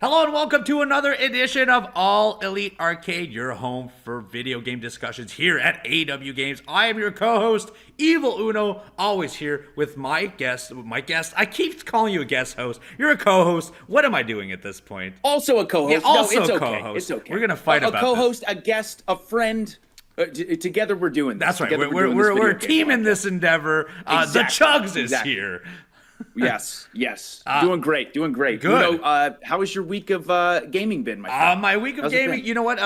Hello and welcome to another edition of All Elite Arcade, your home for video game discussions here at AW Games. I am your co-host, Evil Uno, always here with my guest. I keep calling you a guest host. You're a co-host. What am I doing at this point? Also a co-host. Yeah, also no, it's co-host. okay. It's okay. We're gonna fight about a co-host, a guest, a friend. Together we're doing this. That's right. Together We're a team in this endeavor. Exactly. The Chugs is here. Yes. Doing great. Good. How has your week of gaming been, my friend? My week of gaming, you know what?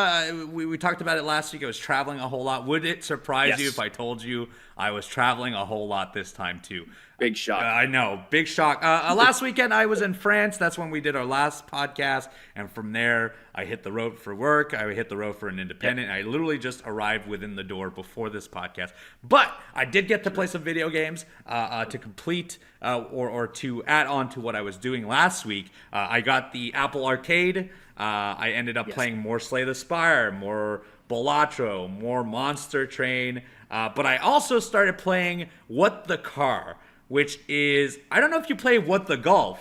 We talked about it last week. I was traveling a whole lot. Would it surprise you if I told you I was traveling a whole lot this time too? Big shock. I know, big shock. Last weekend I was in France. That's when we did our last podcast, and from there I hit the road for work. I hit the road for an independent. Yep. I literally just arrived within the door before this podcast. But I did get to play some video games to complete or to add on to what I was doing last week. I got the Apple Arcade. I ended up playing more Slay the Spire, more Balatro, more Monster Train. But I also started playing What the Car, which is, I don't know if you play What the Golf.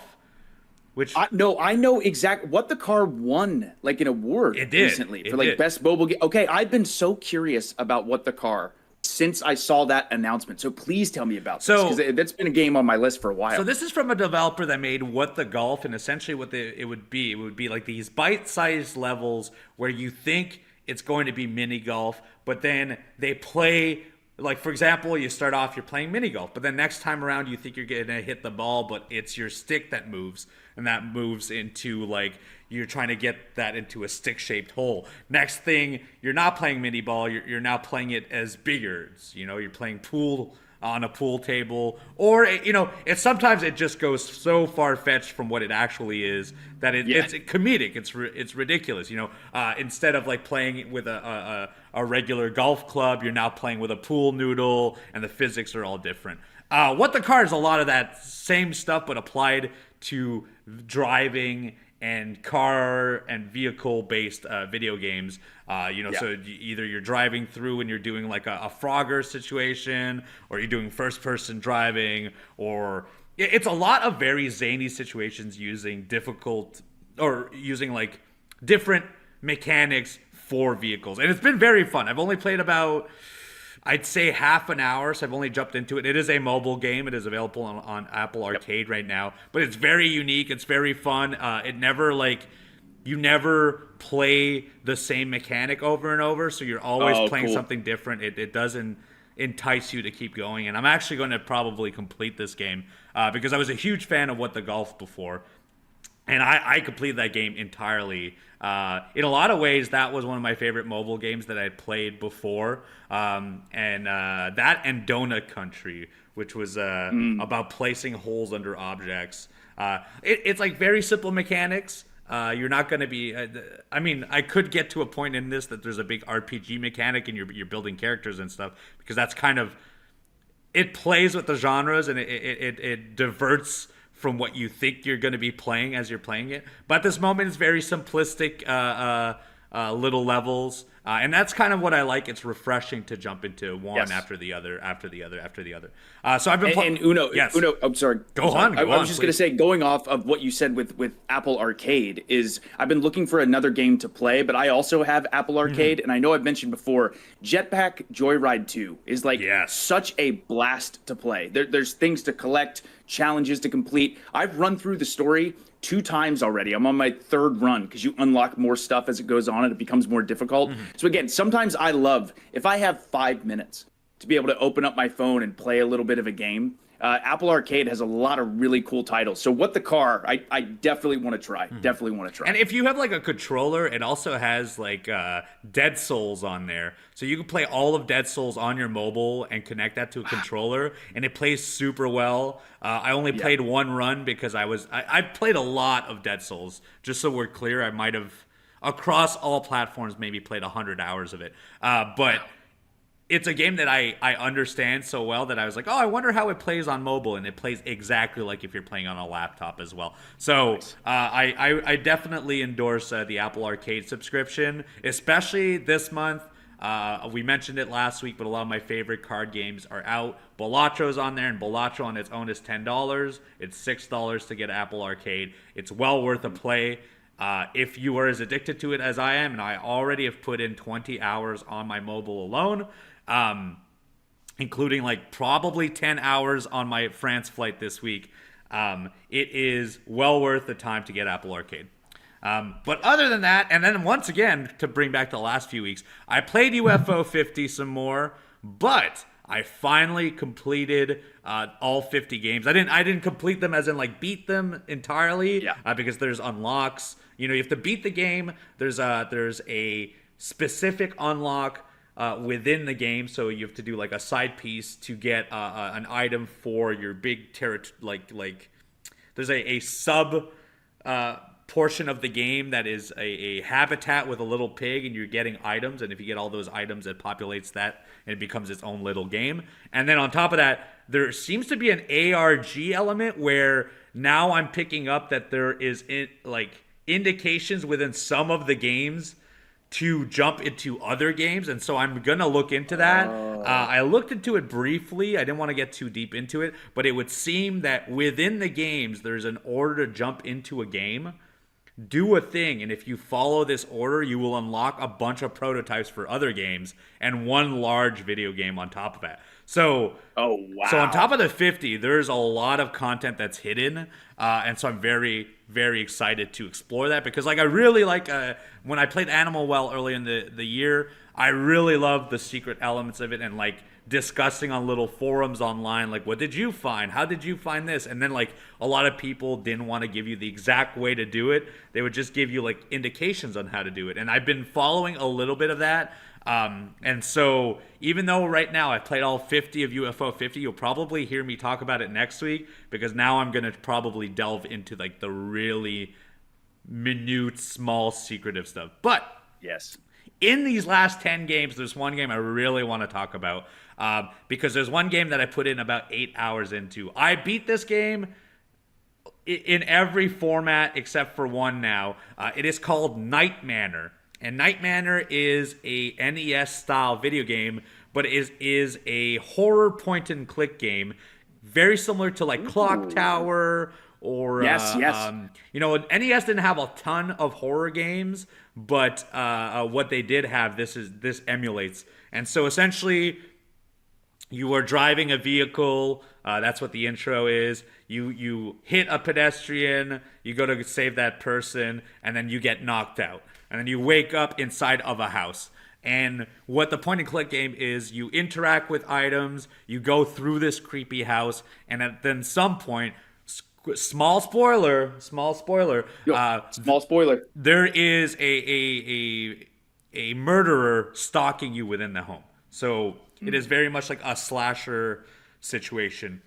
No, I know exactly what the car won, like an award recently for best mobile game. Okay, I've been so curious about What the Car since I saw that announcement. So please tell me about this, because that's been a game on my list for a while. So this is from a developer that made What the Golf, and essentially what it would be like these bite-sized levels where you think it's going to be mini golf, but then they play. Like, for example, you start off, you're playing mini golf, but then next time around you think you're going to hit the ball, but it's your stick that moves, and that moves into, like, you're trying to get that into a stick-shaped hole. Next thing, you're not playing mini ball, you're now playing it as billiards. You know, you're playing pool on a pool table, or sometimes it just goes so far-fetched from what it actually is that it's comedic. It's ridiculous. Instead of like playing with a regular golf club, you're now playing with a pool noodle, and the physics are all different. What the Car is a lot of that same stuff, but applied to driving and car and vehicle based video games. So either you're driving through and you're doing like a Frogger situation, or you're doing first person driving, or it's a lot of very zany situations using like different mechanics for vehicles. And it's been very fun. I've only played about, I'd say, half an hour, so I've only jumped into it. It is a mobile game. It is available on Apple Arcade right now, but it's very unique. It's very fun. You never play the same mechanic over and over, so you're always playing something different. It doesn't entice you to keep going, and I'm actually going to probably complete this game because I was a huge fan of What the Golf before. And I completed that game entirely. In a lot of ways, that was one of my favorite mobile games that I had played before. That and Donut Country, which was about placing holes under objects. It's like very simple mechanics. You're not going to be... I could get to a point in this that there's a big RPG mechanic and you're building characters and stuff, because that's kind of... It plays with the genres, and it diverts from what you think you're going to be playing as you're playing it. But at this moment, it's very simplistic little levels. And that's kind of what I like. It's refreshing to jump into one after the other. So I've been playing... And Uno, I'm sorry. Go on, I was just going to say, going off of what you said with Apple Arcade, is I've been looking for another game to play, but I also have Apple Arcade, and I know I've mentioned before, Jetpack Joyride 2 is such a blast to play. There's things to collect, challenges to complete. I've run through the story 2 times already. I'm on my 3rd run, because you unlock more stuff as it goes on and it becomes more difficult. So again, sometimes I love, if I have 5 minutes to be able to open up my phone and play a little bit of a game, Apple Arcade has a lot of really cool titles. So What the Car, I definitely want to try. Definitely want to try. And if you have like a controller, it also has like Dead Souls on there. So you can play all of Dead Souls on your mobile and connect that to a controller, and it plays super well. I only played 1 run because I played a lot of Dead Souls. Just so we're clear, I might have, across all platforms, maybe played 100 hours of it. But it's a game that I understand so well that I was like, oh, I wonder how it plays on mobile, and it plays exactly like if you're playing on a laptop as well. So nice. I definitely endorse the Apple Arcade subscription, especially this month. We mentioned it last week, but a lot of my favorite card games are out. Balatro's on there, and Balatro on its own is $10. It's $6 to get Apple Arcade. It's well worth a play. If you are as addicted to it as I am, and I already have put in 20 hours on my mobile alone, including like probably 10 hours on my France flight this week, it is well worth the time to get Apple Arcade. But other than that, and then once again, to bring back the last few weeks, I played UFO 50 some more, but I finally completed all 50 games. I didn't complete them as in like beat them entirely, because there's unlocks. You know, you have to beat the game. There's a specific unlock within the game, so you have to do like a side piece to get an item for your big territory. Like there's a sub portion of the game that is a habitat with a little pig, and you're getting items, and if you get all those items, it populates that and it becomes its own little game. And then on top of that, there seems to be an ARG element where now I'm picking up that there is indications within some of the games to jump into other games, and so I'm gonna look into that. I looked into it briefly. I didn't want to get too deep into it, but it would seem that within the games there's an order to jump into a game, do a thing, and if you follow this order, you will unlock a bunch of prototypes for other games and one large video game on top of that. So, so on top of the 50, there's a lot of content that's hidden, and so I'm very, very excited to explore that, because like I really like when I played Animal Well early in the year, I really loved the secret elements of it, and like discussing on little forums online, like, what did you find? How did you find this? And then like a lot of people didn't want to give you the exact way to do it. They would just give you like indications on how to do it. And I've been following a little bit of that. And so even though right now I've played all 50 of UFO 50, you'll probably hear me talk about it next week, because now I'm going to probably delve into like the really minute, small, secretive stuff. But yes, in these last 10 games, there's one game I really want to talk about, because there's one game that I put in about 8 hours into. I beat this game in every format except for one now. It is called Night Manor. And Night Manor is a NES-style video game, but it is a horror point-and-click game, very similar to like Clock Tower or yes. You know, NES didn't have a ton of horror games, but what they did have, this emulates. And so essentially, you are driving a vehicle. That's what the intro is. You hit a pedestrian. You go to save that person, and then you get knocked out. And then you wake up inside of a house. And what the point and click game is, you interact with items. You go through this creepy house, and at then some point, small spoiler. There is a murderer stalking you within the home. So it is very much like a slasher situation.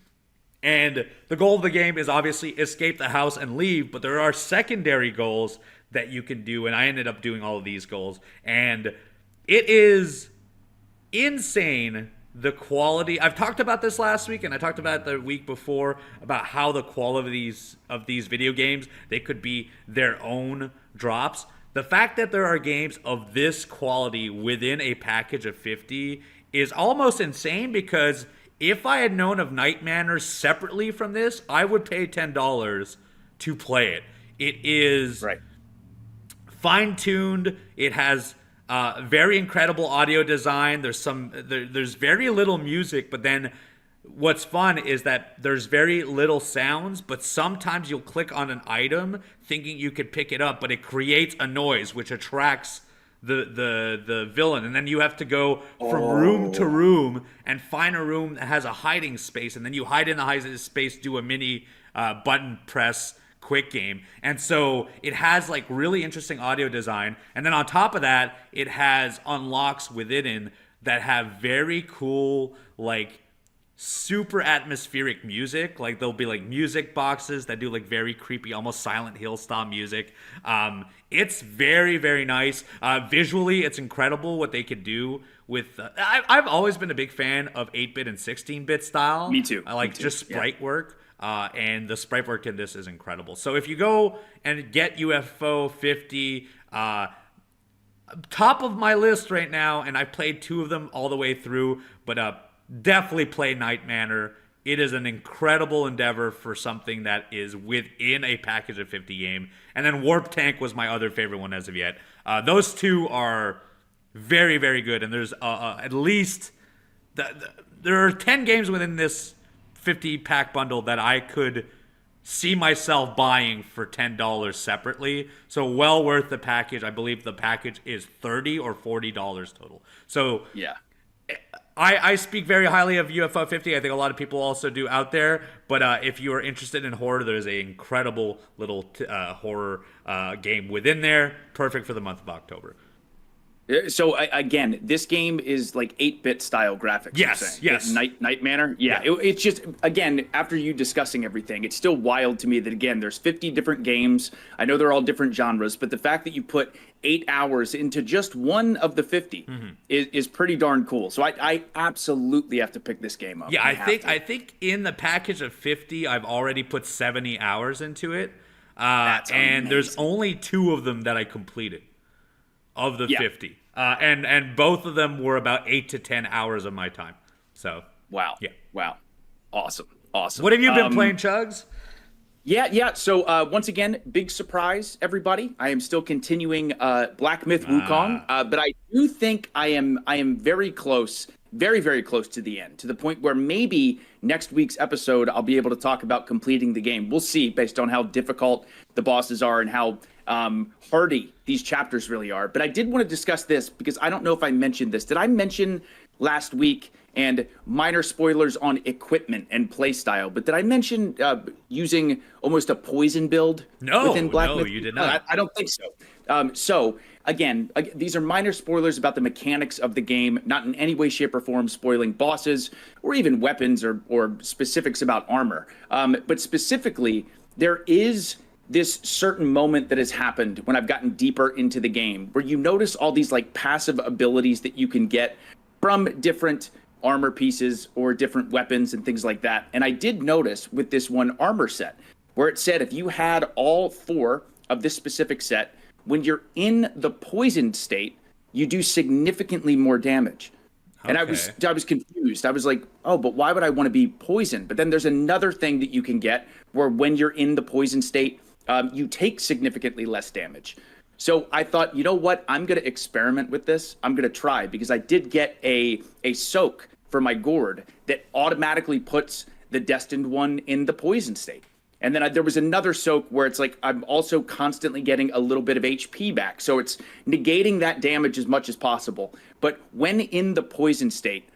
And the goal of the game is obviously escape the house and leave, but there are secondary goals that you can do, and I ended up doing all of these goals. And it is insane, the quality. I've talked about this last week, and I talked about it the week before, about how the quality of these video games, they could be their own drops. The fact that there are games of this quality within a package of 50 is almost insane, because if I had known of Night Manor separately from this, I would pay $10 to play it. It is fine-tuned. It has very incredible audio design. There's very little music, but then what's fun is that there's very little sounds, but sometimes you'll click on an item thinking you could pick it up, but it creates a noise which attracts the villain, and then you have to go from room to room and find a room that has a hiding space, and then you hide in the hiding space, do a mini button press quick game. And so it has like really interesting audio design, and then on top of that, it has unlocks within it that have very cool, like, super atmospheric music. Like there'll be like music boxes that do like very creepy, almost Silent Hill style music. It's very, very nice. Visually, it's incredible what they could do with. I've always been a big fan of 8-bit and 16-bit style. Me too. I like just sprite work. And the sprite work in this is incredible. So if you go and get UFO 50, top of my list right now, and I played 2 of them all the way through, but definitely play Night Manor. it is an incredible endeavor for something that is within a package of 50 game. And then Warp Tank was my other favorite one as of yet. Those two are very, very good. And there's at least there are 10 games within this 50 pack bundle that I could see myself buying for $10 separately. So well worth the package. I believe the package is $30 or $40 total. So yeah. I speak very highly of UFO 50. I think a lot of people also do out there. But if you are interested in horror, there's an incredible little horror game within there. Perfect for the month of October. So again, this game is like 8-bit style graphics. Yes. Night Manor. Yeah. It's just, again, after you discussing everything, it's still wild to me that, again, there's 50 different games. I know they're all different genres, but the fact that you put 8 hours into just one of the 50 is pretty darn cool. So I absolutely have to pick this game up. Yeah, I think in the package of 50, I've already put 70 hours into it. That's and there's only 2 of them that I completed of the 50. And both of them were about 8 to 10 hours of my time. So wow. Awesome. What have you been playing, Chugs? Yeah. So once again, big surprise, everybody. I am still continuing Black Myth Wukong, but I do think I am very close, very, very close to the end, to the point where maybe next week's episode I'll be able to talk about completing the game. We'll see, based on how difficult the bosses are and how hardy these chapters really are. But I did want to discuss this because I don't know if I mentioned this. Did I mention last week, and minor spoilers on equipment and playstyle, but did I mention using almost a poison build within Black Myth? You did not. I don't think so. So again, these are minor spoilers about the mechanics of the game, not in any way, shape, or form spoiling bosses or even weapons or specifics about armor. But specifically, there is this certain moment that has happened when I've gotten deeper into the game where you notice all these like passive abilities that you can get from different armor pieces or different weapons and things like that. And I did notice with this one armor set where it said if you had all 4 of this specific set, when you're in the poisoned state, you do significantly more damage. Okay. And I was confused. I was like, oh, but why would I want to be poisoned? But then there's another thing that you can get where when you're in the poison state, you take significantly less damage. So I thought, you know what? I'm going to experiment with this. I'm going to try, because I did get a soak for my gourd that automatically puts the destined one in the poison state. And then there was another soak where it's like I'm also constantly getting a little bit of HP back. So it's negating that damage as much as possible. But when in the poison state,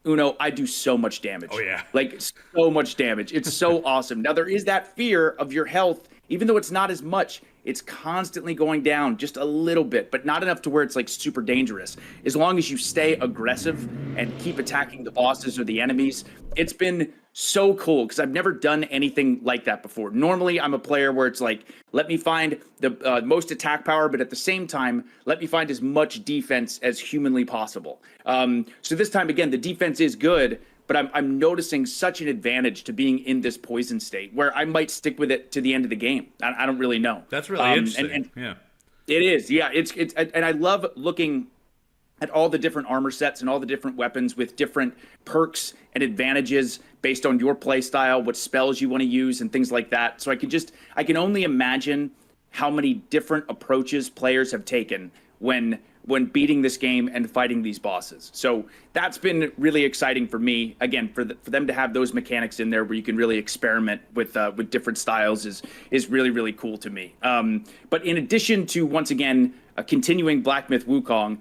Uno, I do so much damage. Oh, yeah. Like, so much damage. It's so awesome. Now, there is that fear of your health, even though it's not as much. It's constantly going down just a little bit, but not enough to where it's like super dangerous. As long as you stay aggressive and keep attacking the bosses or the enemies, it's been so cool because I've never done anything like that before. Normally, I'm a player where it's like, let me find the most attack power, but at the same time, let me find as much defense as humanly possible. So this time, again, the defense is good, but I'm noticing such an advantage to being in this poison state where I might stick with it to the end of the game. I don't really know. That's really interesting. Yeah, it is. Yeah, it's and I love looking at all the different armor sets and all the different weapons with different perks and advantages based on your play style, what spells you want to use and things like that. So I can only imagine how many different approaches players have taken when beating this game and fighting these bosses. So that's been really exciting for me. Again, for them to have those mechanics in there where you can really experiment with different styles is really, really cool to me. But in addition to, once again, continuing Black Myth Wukong,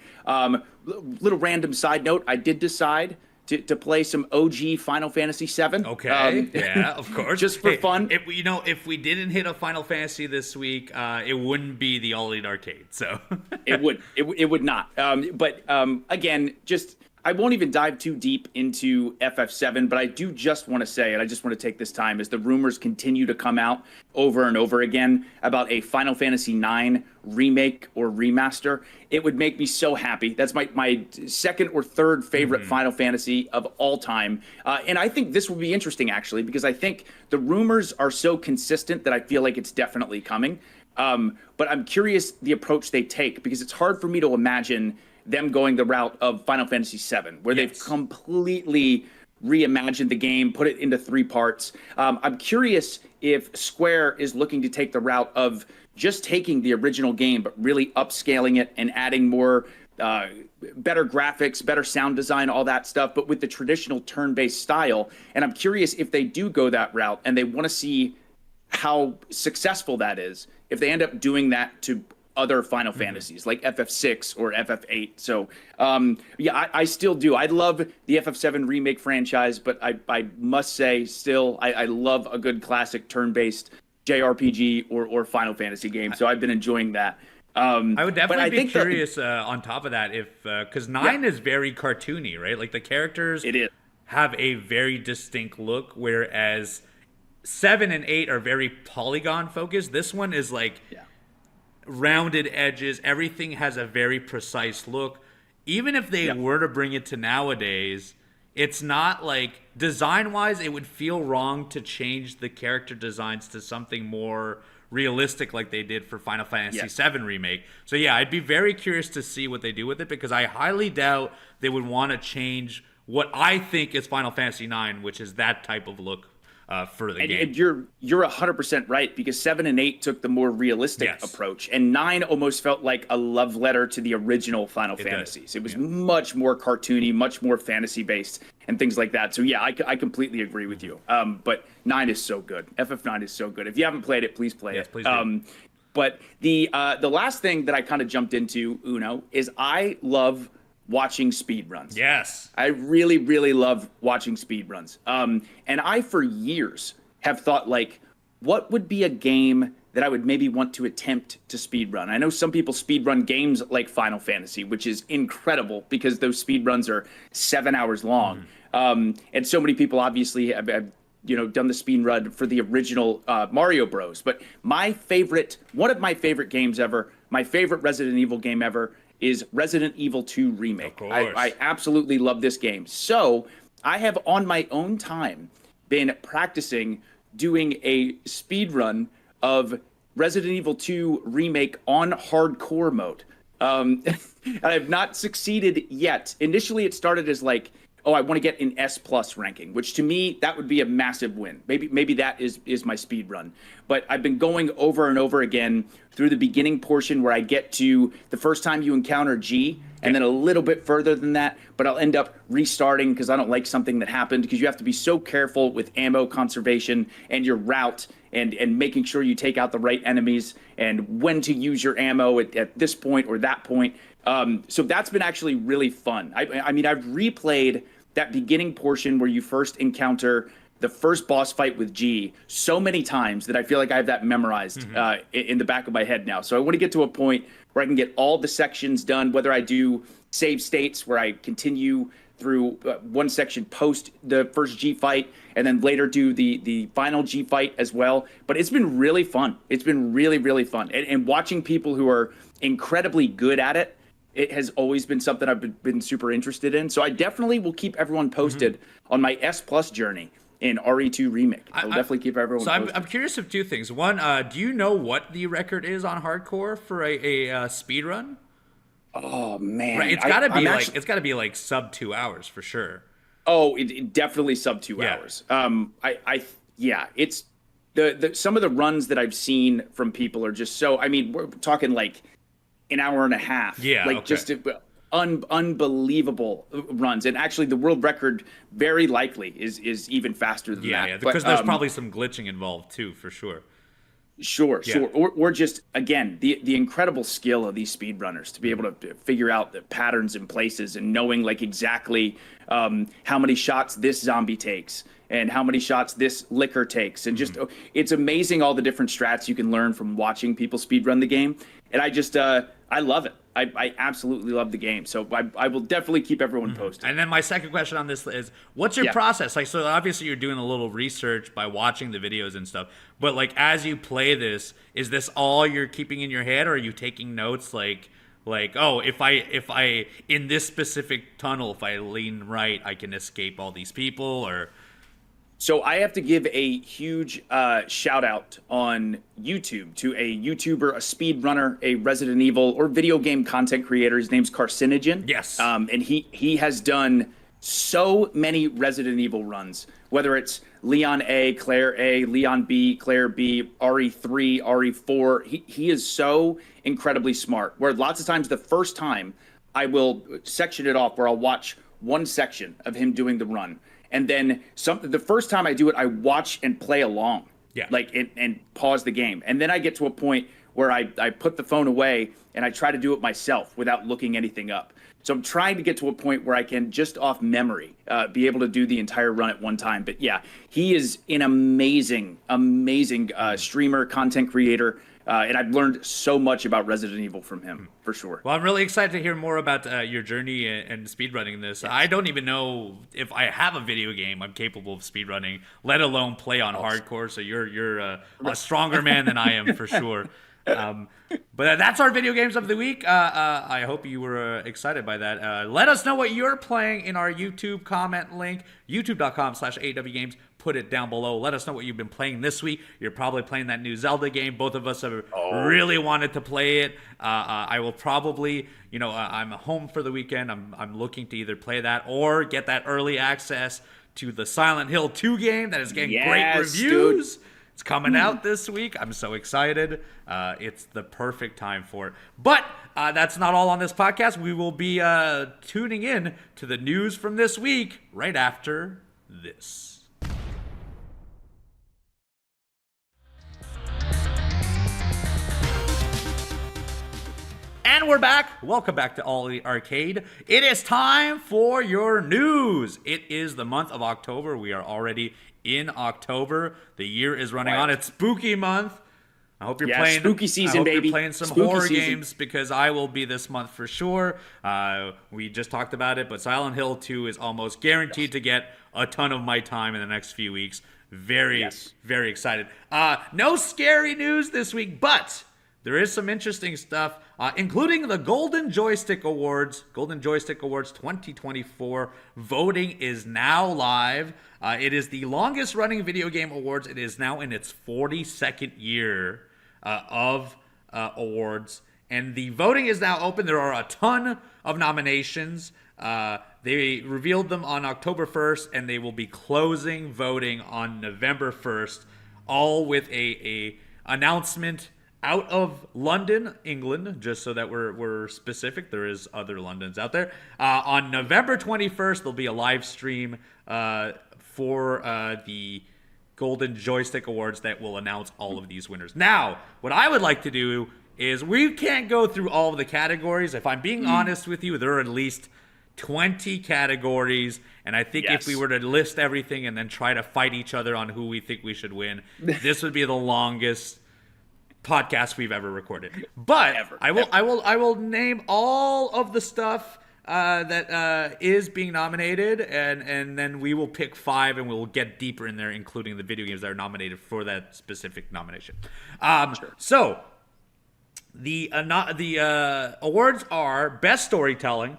little random side note, I did decide to play some OG Final Fantasy VII. Okay, yeah, of course. Just for fun. If we didn't hit a Final Fantasy this week, it wouldn't be the All Elite Arcade. So it would not. But again, just I won't even dive too deep into FF7, but I do just want to say, and I just want to take this time as the rumors continue to come out over and over again about a Final Fantasy IX remake or remaster. It would make me so happy. That's my second or third favorite Final Fantasy of all time. And I think this will be interesting, actually, because I think the rumors are so consistent that I feel like it's definitely coming. But I'm curious the approach they take, because it's hard for me to imagine them going the route of Final Fantasy VII, where they've completely reimagine the game, put it into 3 parts. I'm curious if Square is looking to take the route of just taking the original game, but really upscaling it and adding more better graphics, better sound design, all that stuff, but with the traditional turn-based style. And I'm curious if they do go that route and they want to see how successful that is, if they end up doing that to other Final Fantasies like FF6 or FF8. So yeah, I still do. I love the FF7 remake franchise, but I must say still, I love a good classic turn-based JRPG or Final Fantasy game. So I've been enjoying that. I would definitely be curious on top of that if because 9 is very cartoony, right? Like the characters have a very distinct look, whereas 7 and 8 are very polygon focused. This one is like rounded edges. Everything has a very precise look. Even if they were to bring it to nowadays, it's not like design wise, it would feel wrong to change the character designs to something more realistic like they did for Final Fantasy VII Remake. So yeah, I'd be very curious to see what they do with it, because I highly doubt they would want to change what I think is Final Fantasy IX, which is that type of look for the game. And you're 100% right, because 7 and 8 took the more realistic approach, and 9 almost felt like a love letter to the original Final Fantasies. It was much more cartoony, much more fantasy based, and things like that. So yeah, I completely agree with you. But 9 is so good. FF9 is so good. If you haven't played it, please play it. Please do. But the last thing that I kind of jumped into, Uno, is I love watching speedruns. Yes. I really, really love watching speedruns. And I, for years, have thought, like, what would be a game that I would maybe want to attempt to speedrun? I know some people speedrun games like Final Fantasy, which is incredible because those speedruns are 7 hours long. And so many people obviously have done the speedrun for the original Mario Bros. But one of my favorite games ever, my favorite Resident Evil game ever, is Resident Evil 2 Remake. I absolutely love this game. So I have, on my own time, been practicing doing a speed run of Resident Evil 2 Remake on hardcore mode. And I have not succeeded yet. Initially, it started as like, oh, I want to get an S+ ranking, which to me, that would be a massive win. Maybe that is my speed run. But I've been going over and over again through the beginning portion where I get to the first time you encounter G, and then a little bit further than that, but I'll end up restarting because I don't like something that happened, because you have to be so careful with ammo conservation and your route and making sure you take out the right enemies and when to use your ammo at this point or that point. So that's been actually really fun. I mean, I've replayed that beginning portion where you first encounter the first boss fight with G so many times that I feel like I have that memorized in the back of my head now. So I want to get to a point where I can get all the sections done, whether I do save states where I continue through one section post the first G fight and then later do the final G fight as well. But it's been really fun. It's been really, really fun. And watching people who are incredibly good at it, it has always been something I've been super interested in. So I definitely will keep everyone posted on my S+ journey in RE2 Remake. I'll definitely keep everyone posted. So I'm curious of two things. One, do you know what the record is on hardcore for a speed run? Oh man, right, it's got to be like sub 2 hours for sure. Oh, it definitely sub 2 hours. It's the some of the runs that I've seen from people are just so. I mean, we're talking like an hour and a half. Yeah, like just unbelievable runs, and actually the world record very likely is even faster than that. Yeah, because there's probably some glitching involved too, for sure. Sure. Or just, again, the incredible skill of these speedrunners to be able to figure out the patterns and places and knowing like exactly how many shots this zombie takes and how many shots this liquor takes. And just, it's amazing all the different strats you can learn from watching people speedrun the game. And I just, I love it. I absolutely love the game. So I will definitely keep everyone posted. And then my second question on this is, what's your process? Like, so obviously you're doing a little research by watching the videos and stuff, but like, as you play this, is this all you're keeping in your head, or are you taking notes like, oh, if I, in this specific tunnel, if I lean right, I can escape all these people, or... So I have to give a huge shout out on YouTube to a YouTuber, a speedrunner, a Resident Evil or video game content creator. His name's Carcinogen. Yes. And he has done so many Resident Evil runs, whether it's Leon A, Claire A, Leon B, Claire B, RE3, RE4. He is so incredibly smart, where lots of times the first time I will section it off where I'll watch one section of him doing the run. And then the first time I do it, I watch and play along. Yeah. Like, and pause the game. And then I get to a point where I put the phone away and I try to do it myself without looking anything up. So I'm trying to get to a point where I can, just off memory, be able to do the entire run at one time. But yeah, he is an amazing streamer, content creator. And I've learned so much about Resident Evil from him, for sure. Well, I'm really excited to hear more about your journey and speedrunning this. Yes. I don't even know if I have a video game I'm capable of speedrunning, let alone play on hardcore. So you're a stronger man than I am, for sure. But that's our video games of the week. I hope you were excited by that. Let us know what you're playing in our YouTube comment link, youtube.com/awgames. Put it down below. Let us know what you've been playing this week. You're probably playing that new Zelda game. Both of us have really wanted to play it. I will probably, I'm home for the weekend. I'm looking to either play that or get that early access to the Silent Hill 2 game that is getting great reviews. Dude. It's coming out this week. I'm so excited. It's the perfect time for it. But that's not all on this podcast. We will be tuning in to the news from this week right after this. And we're back. Welcome back to All the Arcade. It is time for your news. It is the month of October. We are already in October. The year is running on. It's spooky month. I hope you're playing spooky season, baby. You're playing some horror games, because I will be this month for sure. We just talked about it, but Silent Hill 2 is almost guaranteed to get a ton of my time in the next few weeks. Very excited. No scary news this week, but there is some interesting stuff, including the Golden Joystick Awards. Golden Joystick Awards 2024. Voting is now live. It is the longest running video game awards. It is now in its 42nd year of awards. And the voting is now open. There are a ton of nominations. They revealed them on October 1st, and they will be closing voting on November 1st, all with a announcement out of London, England, just so that we're specific. There is other Londons out there. On November 21st, there'll be a live stream for the Golden Joystick Awards that will announce all of these winners. Now, what I would like to do is, we can't go through all of the categories. If I'm being honest with you, there are at least 20 categories, and I think if we were to list everything and then try to fight each other on who we think we should win, this would be the longest podcast we've ever recorded. But I will name all of the stuff that is being nominated, and then we will pick 5, and we'll get deeper in there, including the video games that are nominated for that specific nomination. So the awards are Best Storytelling,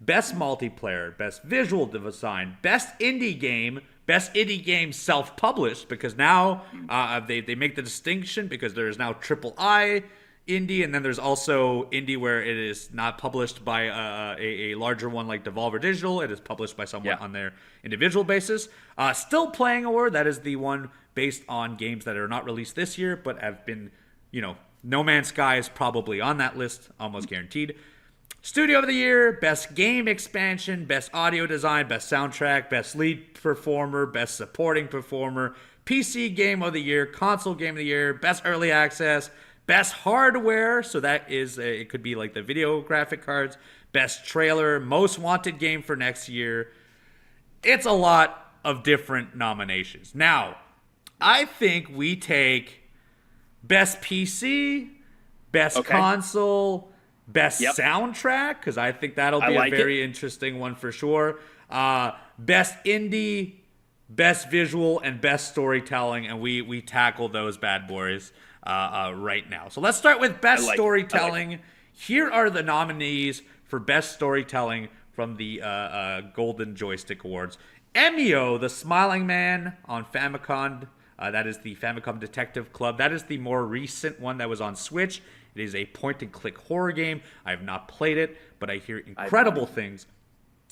Best Multiplayer, Best Visual Design, Best Indie Game self-published, because now they make the distinction, because there is now III indie, and then there's also indie where it is not published by a larger one like Devolver Digital. It is published by someone on their individual basis. Still Playing Award, that is the one based on games that are not released this year but have been, No Man's Sky is probably on that list, almost guaranteed. Studio of the Year, Best Game Expansion, Best Audio Design, Best Soundtrack, Best Lead Performer, Best Supporting Performer, PC Game of the Year, Console Game of the Year, Best Early Access, Best Hardware, so that is, it could be like the video graphic cards, Best Trailer, Most Wanted Game for next year. It's a lot of different nominations. Now, I think we take Best PC, Best Console, Best Soundtrack, because I think that'll be a very interesting one for sure. Best Indie, Best Visual, and Best Storytelling, and we tackle those bad boys right now. So let's start with Best Storytelling. Here are the nominees for Best Storytelling from the Golden Joystick Awards. Emio, the Smiling Man on Famicom. That is the Famicom Detective Club. That is the more recent one that was on Switch. It is a point-and-click horror game. I have not played it, but I hear incredible things.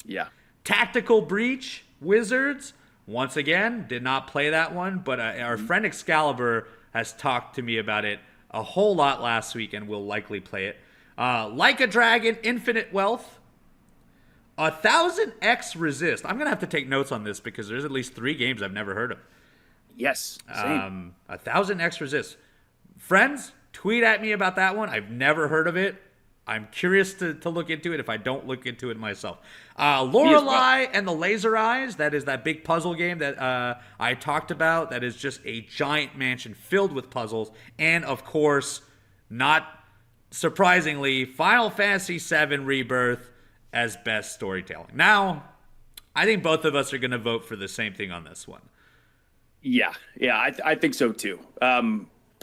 Yeah. Tactical Breach Wizards. Once again, did not play that one, but our friend Excalibur has talked to me about it a whole lot last week and will likely play it. Like a Dragon, Infinite Wealth. 1000X Resist. I'm going to have to take notes on this because there's at least 3 games I've never heard of. Yes, same. 1000X Resist. Friends, tweet at me about that one. I've never heard of it. I'm curious to look into it if I don't look into it myself. Lorelei and the Laser Eyes. That is that big puzzle game that I talked about. That is just a giant mansion filled with puzzles. And, of course, not surprisingly, Final Fantasy VII Rebirth as best storytelling. Now, I think both of us are going to vote for the same thing on this one. Yeah, I think so too.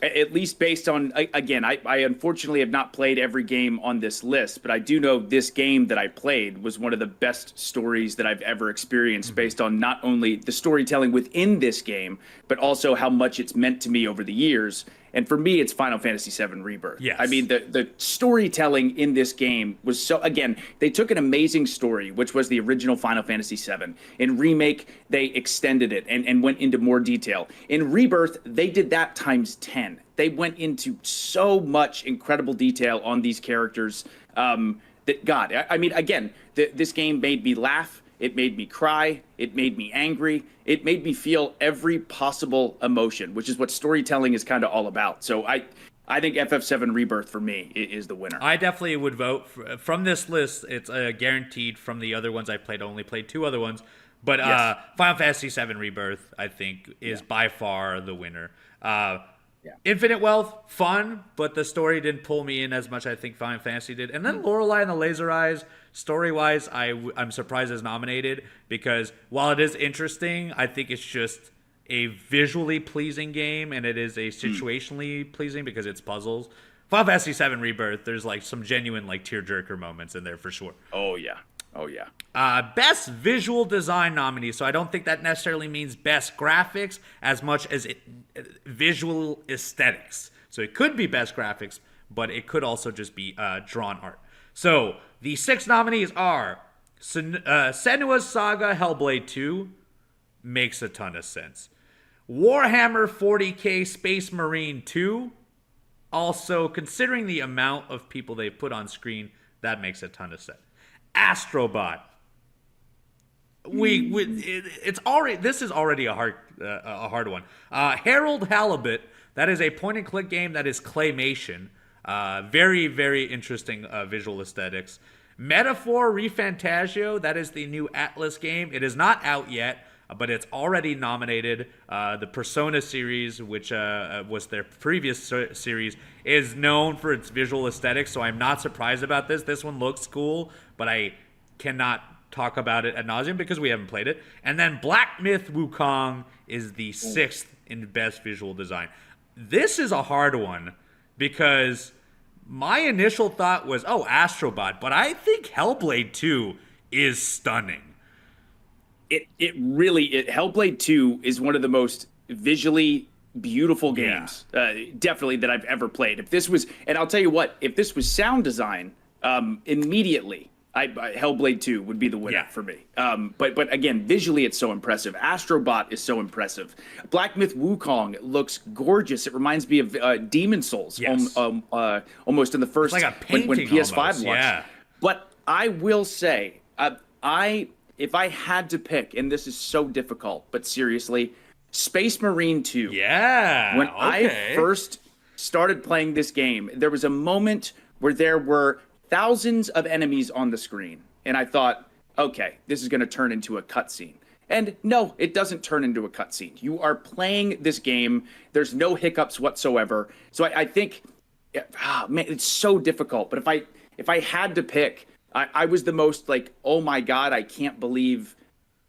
At least based on, again, I unfortunately have not played every game on this list, but I do know this game that I played was one of the best stories that I've ever experienced based on not only the storytelling within this game, but also how much it's meant to me over the years. And for me, it's Final Fantasy VII Rebirth. Yes. I mean, the storytelling in this game was so, again, they took an amazing story, which was the original Final Fantasy VII. In Remake, they extended it and went into more detail. In Rebirth, they did that times 10. They went into so much incredible detail on these characters that, God, I mean, again, this game made me laugh. It made me cry. It made me angry. It made me feel every possible emotion, which is what storytelling is kind of all about. So I think FF7 Rebirth for me is the winner. I definitely would vote from this list. It's guaranteed from the other ones I played. I only played 2 other ones, but yes. Final Fantasy VII Rebirth I think is by far the winner. Infinite Wealth, fun, but the story didn't pull me in as much I think Final Fantasy did. And then Lorelei and the Laser Eyes, story-wise, I'm surprised it's nominated because while it is interesting, I think it's just a visually pleasing game and it is a situationally pleasing because it's puzzles. Final Fantasy VII Rebirth, there's like some genuine like tearjerker moments in there for sure. Oh, yeah. Oh, yeah. Best visual design nominee. So I don't think that necessarily means best graphics as much as visual aesthetics. So it could be best graphics, but it could also just be drawn art. So the 6 nominees are Senua's Saga Hellblade 2. Makes a ton of sense. Warhammer 40k Space Marine 2. Also, considering the amount of people they put on screen, that makes a ton of sense. Astrobot. This is already a hard one. Harold Halibut. That is a point and click game that is claymation. Very, very interesting visual aesthetics. Metaphor ReFantagio. That is the new Atlas game. It is not out yet, but it's already nominated. The Persona series, which was their previous series, is known for its visual aesthetics, so I'm not surprised about this. This one looks cool, but I cannot talk about it ad nauseum because we haven't played it. And then Black Myth Wukong is the 6th in best visual design. This is a hard one because my initial thought was, Astrobot, but I think Hellblade 2 is stunning. Hellblade 2 is one of the most visually beautiful games, definitely, that I've ever played. If this was, and I'll tell you what, if this was sound design, immediately, Hellblade 2 would be the winner for me. But again, visually, it's so impressive. Astrobot is so impressive. Black Myth Wukong looks gorgeous. It reminds me of Demon Souls, almost in the first, it's like a painting when PS5 almost. launched. Yeah. But I will say, if I had to pick, and this is so difficult, but seriously, Space Marine 2. Yeah. When I first started playing this game, there was a moment where there were thousands of enemies on the screen. And I thought, okay, this is going to turn into a cutscene. And no, it doesn't turn into a cutscene. You are playing this game. There's no hiccups whatsoever. So I think, man, it's so difficult. But if I had to pick, I was the most like, oh my God, I can't believe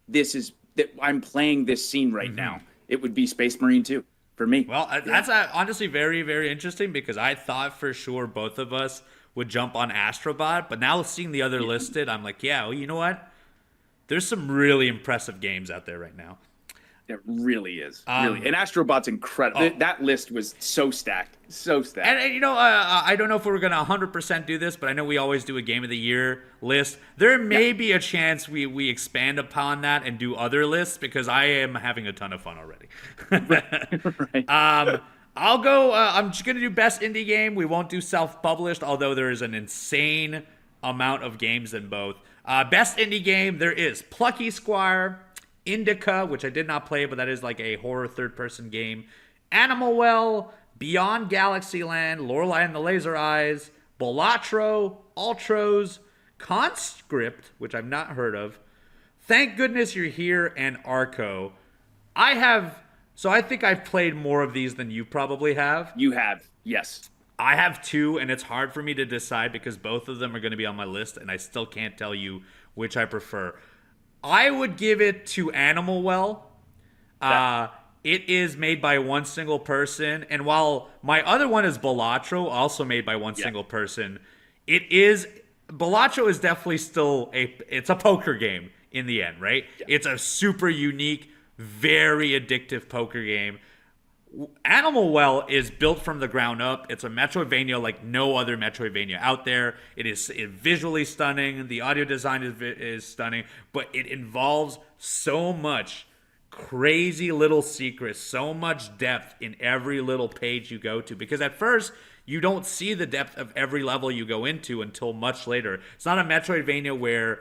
that I'm playing this scene right now. It would be Space Marine 2 for me. Well, that's honestly very, very interesting because I thought for sure both of us would jump on Astrobot, but now seeing the other listed, I'm like, you know what? There's some really impressive games out there right now. It really is. Really. And Astrobot's incredible. That list was so stacked. So stacked. And you know, I don't know if we're going to 100% do this, but I know we always do a Game of the Year list. There may be a chance we expand upon that and do other lists, because I am having a ton of fun already. Right. I'll go, I'm just going to do Best Indie Game. We won't do Self-Published, although there is an insane amount of games in both. Best Indie Game, there is Plucky Squire, Indica, which I did not play, but that is like a horror third-person game. Animal Well, Beyond Galaxyland, Lorelei and the Laser Eyes, Balatro, Ultros, Conscript, which I've not heard of, Thank Goodness You're Here, and Arco. I think I've played more of these than you probably have. You have, yes. I have 2, and it's hard for me to decide because both of them are going to be on my list, and I still can't tell you which I prefer. I would give it to Animal Well. It is made by one single person, and while my other one is Balatro, also made by one single person, Balatro is definitely still it's a poker game in the end, right? Yeah. It's a super unique, very addictive poker game. Animal Well is built from the ground up. It's a Metroidvania like no other Metroidvania out there. It is visually stunning. The audio design is stunning, but it involves so much crazy little secrets, so much depth in every little page you go to. Because at first, you don't see the depth of every level you go into until much later. It's not a Metroidvania where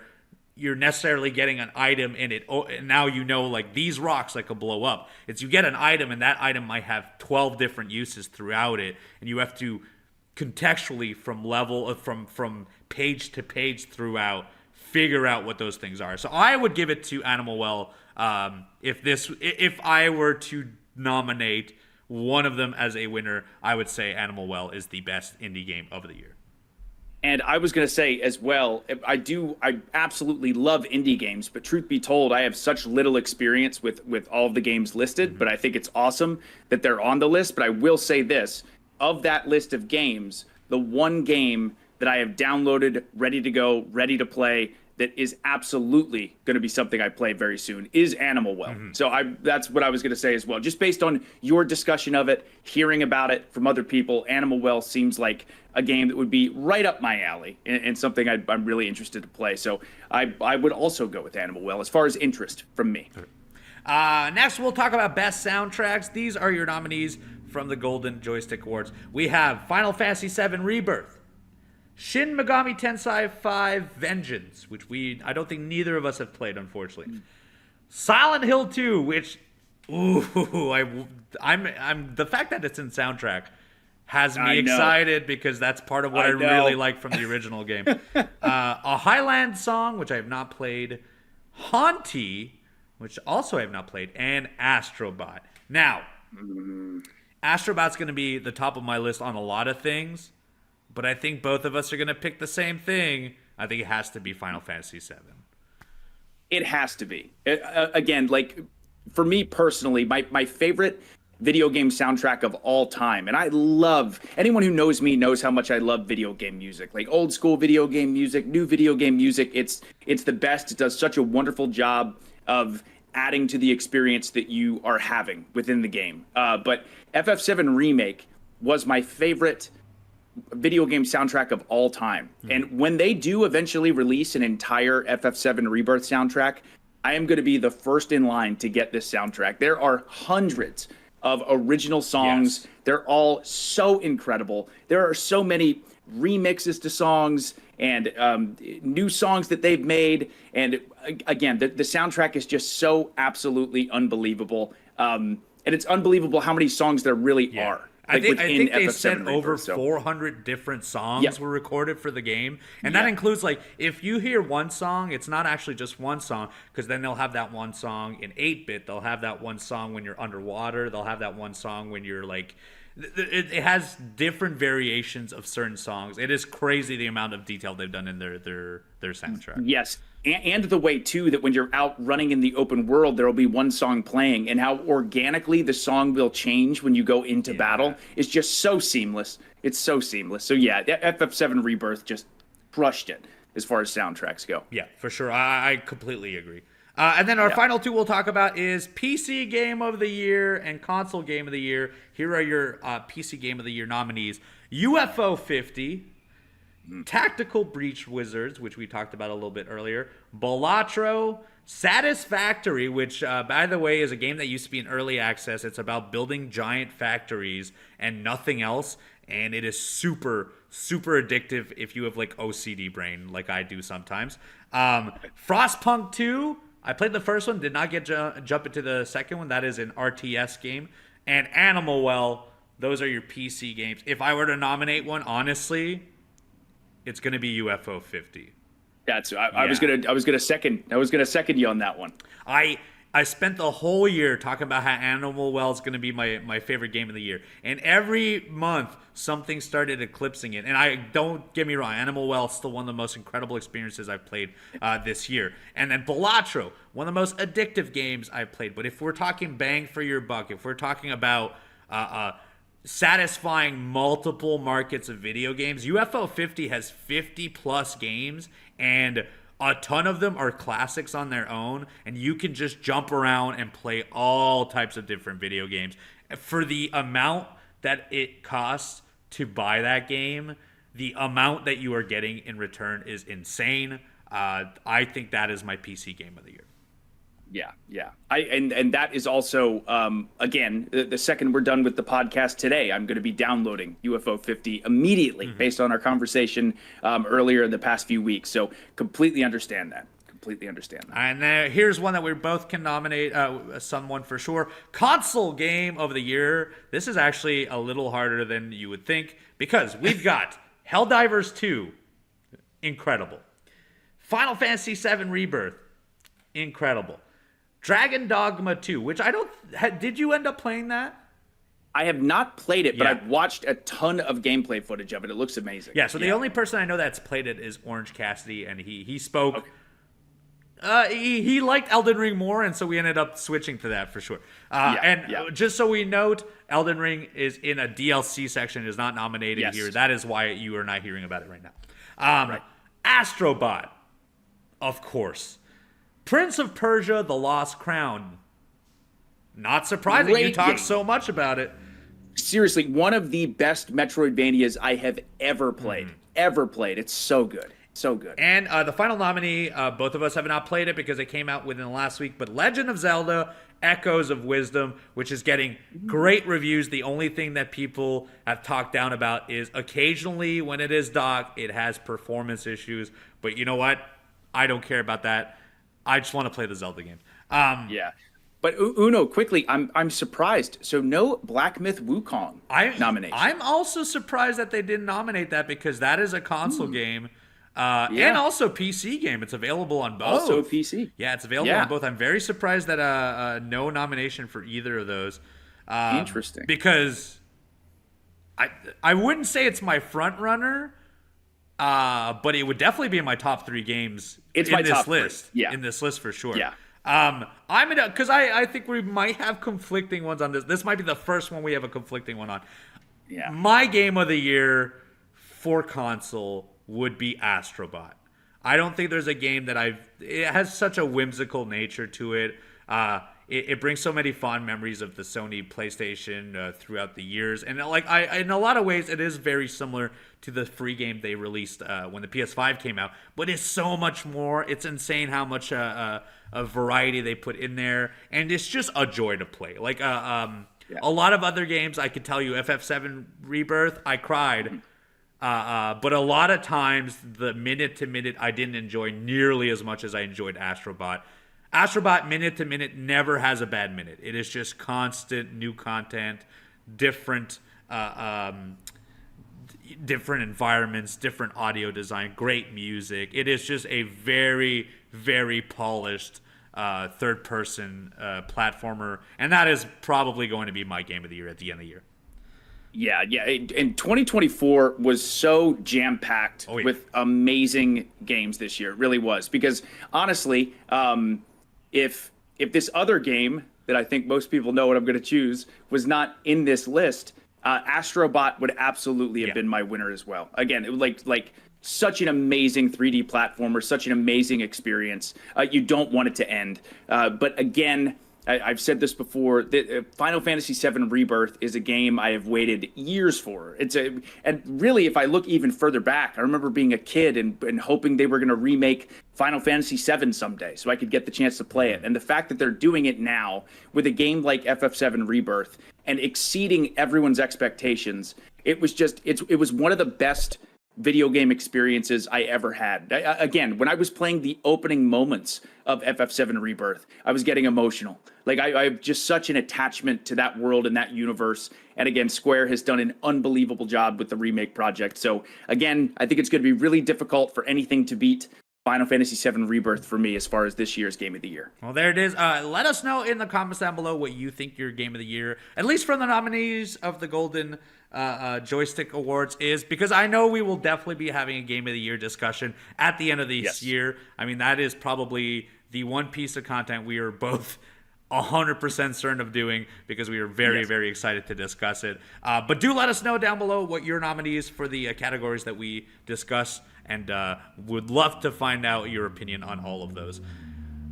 you're necessarily getting an item in it. And now you know, like, these rocks that could blow up. It's you get an item, and that item might have 12 different uses throughout it, and you have to contextually from page to page throughout figure out what those things are. So I would give it to Animal Well. If I were to nominate one of them as a winner, I would say Animal Well is the best indie game of the year. And I was going to say as well, I absolutely love indie games, but truth be told, I have such little experience with all of the games listed, but I think it's awesome that they're on the list. But I will say this, of that list of games, the one game that I have downloaded, ready to go, ready to play, that is absolutely going to be something I play very soon is Animal Well. Mm-hmm. So that's what I was going to say as well. Just based on your discussion of it, hearing about it from other people, Animal Well seems like a game that would be right up my alley and something I'm really interested to play. So I would also go with Animal Well as far as interest from me. Next, we'll talk about best soundtracks. These are your nominees from the Golden Joystick Awards. We have Final Fantasy VII Rebirth, Shin Megami Tensei 5 Vengeance, which I don't think neither of us have played, unfortunately. Silent Hill 2, which, I'm the fact that it's in soundtrack has me excited because that's part of what I really like from the original game. A Highland Song, which I have not played, Haunty, which also I have not played, and Astrobot. Now, Astrobot's going to be the top of my list on a lot of things, but I think both of us are going to pick the same thing. I think it has to be Final Fantasy VII. It has to be. Again, like, for me personally, my favorite video game soundtrack of all time, and I love, anyone who knows me knows how much I love video game music, like old school video game music, new video game music. It's the best. It does such a wonderful job of adding to the experience that you are having within the game. But FF7 Remake was my favorite video game soundtrack of all time. And when they do eventually release an entire FF7 Rebirth soundtrack, I am going to be the first in line to get this soundtrack. There are hundreds of original songs. Yes. They're all so incredible. There are so many remixes to songs and new songs that they've made. And again, the soundtrack is just so absolutely unbelievable. And it's unbelievable how many songs there really are. Like I think they said over 400 different songs were recorded for the game. And that includes, like, if you hear one song, it's not actually just one song, because then they'll have that one song in 8-bit. They'll have that one song when you're underwater. They'll have that one song when you're, like... It has different variations of certain songs. It is crazy the amount of detail they've done in their soundtrack. Yes. And the way, too, that when you're out running in the open world, there will be one song playing, and how organically the song will change when you go into battle is just so seamless. It's so seamless. So, yeah, FF7 Rebirth just crushed it as far as soundtracks go. Yeah, for sure. I completely agree. And then our final two we'll talk about is PC Game of the Year and Console Game of the Year. Here are your PC Game of the Year nominees. UFO 50, Tactical Breach Wizards, which we talked about a little bit earlier, Balatro, Satisfactory, which, by the way, is a game that used to be in early access. It's about building giant factories and nothing else, and it is super, super addictive if you have, like, OCD brain, like I do sometimes. Frostpunk 2, I played the first one, did not get jump into the second one. That is an RTS game. And Animal Well, those are your PC games. If I were to nominate one, honestly, it's going to be UFO 50. I was gonna second you on that one. I spent the whole year talking about how Animal Well is going to be my favorite game of the year. And every month, something started eclipsing it. And don't get me wrong, Animal Well is still one of the most incredible experiences I've played this year. And then Balatro, one of the most addictive games I've played. But if we're talking bang for your buck, if we're talking about satisfying multiple markets of video games, UFO 50 has 50 plus games, and a ton of them are classics on their own, and you can just jump around and play all types of different video games. For the amount that it costs to buy that game, the amount that you are getting in return is insane. I think that is my PC Game of the Year. Yeah. And that is also, again, the second we're done with the podcast today, I'm going to be downloading UFO 50 immediately based on our conversation earlier in the past few weeks. So completely understand that. And here's one that we both can nominate someone for sure. Console Game of the Year. This is actually a little harder than you would think because we've got Helldivers 2, incredible. Final Fantasy VII Rebirth, incredible. Dragon Dogma 2, which did you end up playing that? I have not played it, but I've watched a ton of gameplay footage of it. It looks amazing. Yeah, so the only person I know that's played it is Orange Cassidy, and he spoke. Okay. He liked Elden Ring more, and so we ended up switching to that for sure. Just so we note, Elden Ring is in a DLC section, is not nominated here. That is why you are not hearing about it right now. Astrobot, of course. Prince of Persia, The Lost Crown. Not surprising. Great you talk game. so much about it. Seriously, one of the best Metroidvanias I have ever played. It's so good. And the final nominee, both of us have not played it because it came out within the last week, but Legend of Zelda, Echoes of Wisdom, which is getting great reviews. The only thing that people have talked down about is occasionally when it is docked, it has performance issues. But you know what? I don't care about that. I just want to play the Zelda games. But Uno, quickly, I'm surprised. So no Black Myth Wukong nomination. I'm also surprised that they didn't nominate that because that is a console game and also PC game. It's available on both. Also PC. Yeah, it's available on both. I'm very surprised that no nomination for either of those. Interesting. Because I wouldn't say it's my front runner. But it would definitely be in my top 3 games in this list. Yeah. In this list for sure. Yeah. I'm in because I think we might have conflicting ones on this. This might be the first one we have a conflicting one on. Yeah. My game of the year for console would be Astrobot. I don't think there's a game that it has such a whimsical nature to it. It brings so many fond memories of the Sony PlayStation throughout the years, and in a lot of ways, it is very similar to the free game they released when the PS5 came out. But it's so much more. It's insane how much a variety they put in there, and it's just a joy to play. A lot of other games, I could tell you, FF7 Rebirth, I cried. But a lot of times, the minute to minute, I didn't enjoy nearly as much as I enjoyed Astrobot. Astrobot minute to minute never has a bad minute. It is just constant new content, different environments, different audio design, great music. It is just a very, very polished third-person platformer, and that is probably going to be my game of the year at the end of the year. Yeah. And 2024 was so jam-packed with amazing games this year. It really was. Because, honestly, if this other game that I think most people know what I'm going to choose was not in this list, Astrobot would absolutely have been my winner as well. Again, it was like such an amazing 3D platformer, such an amazing experience. You don't want it to end. But again, I've said this before. Final Fantasy VII Rebirth is a game I have waited years for. And really, if I look even further back, I remember being a kid and hoping they were going to remake Final Fantasy VII someday, so I could get the chance to play it. And the fact that they're doing it now with a game like FF7 Rebirth and exceeding everyone's expectations, it was one of the best video game experiences I ever had. Again, when I was playing the opening moments of FF7 Rebirth, I was getting emotional. Like I have just such an attachment to that world and that universe. And again, Square has done an unbelievable job with the remake project. So again, I think it's going to be really difficult for anything to beat Final Fantasy VII Rebirth for me as far as this year's Game of the Year. Well, there it is. Let us know in the comments down below what you think your Game of the Year, at least from the nominees of the Golden Joystick Awards, is, because I know we will definitely be having a Game of the Year discussion at the end of this year. I mean, that is probably the one piece of content we are both 100% certain of doing, because we are very excited to discuss it. But do let us know down below what your nominees for the categories that we discuss, and would love to find out your opinion on all of those.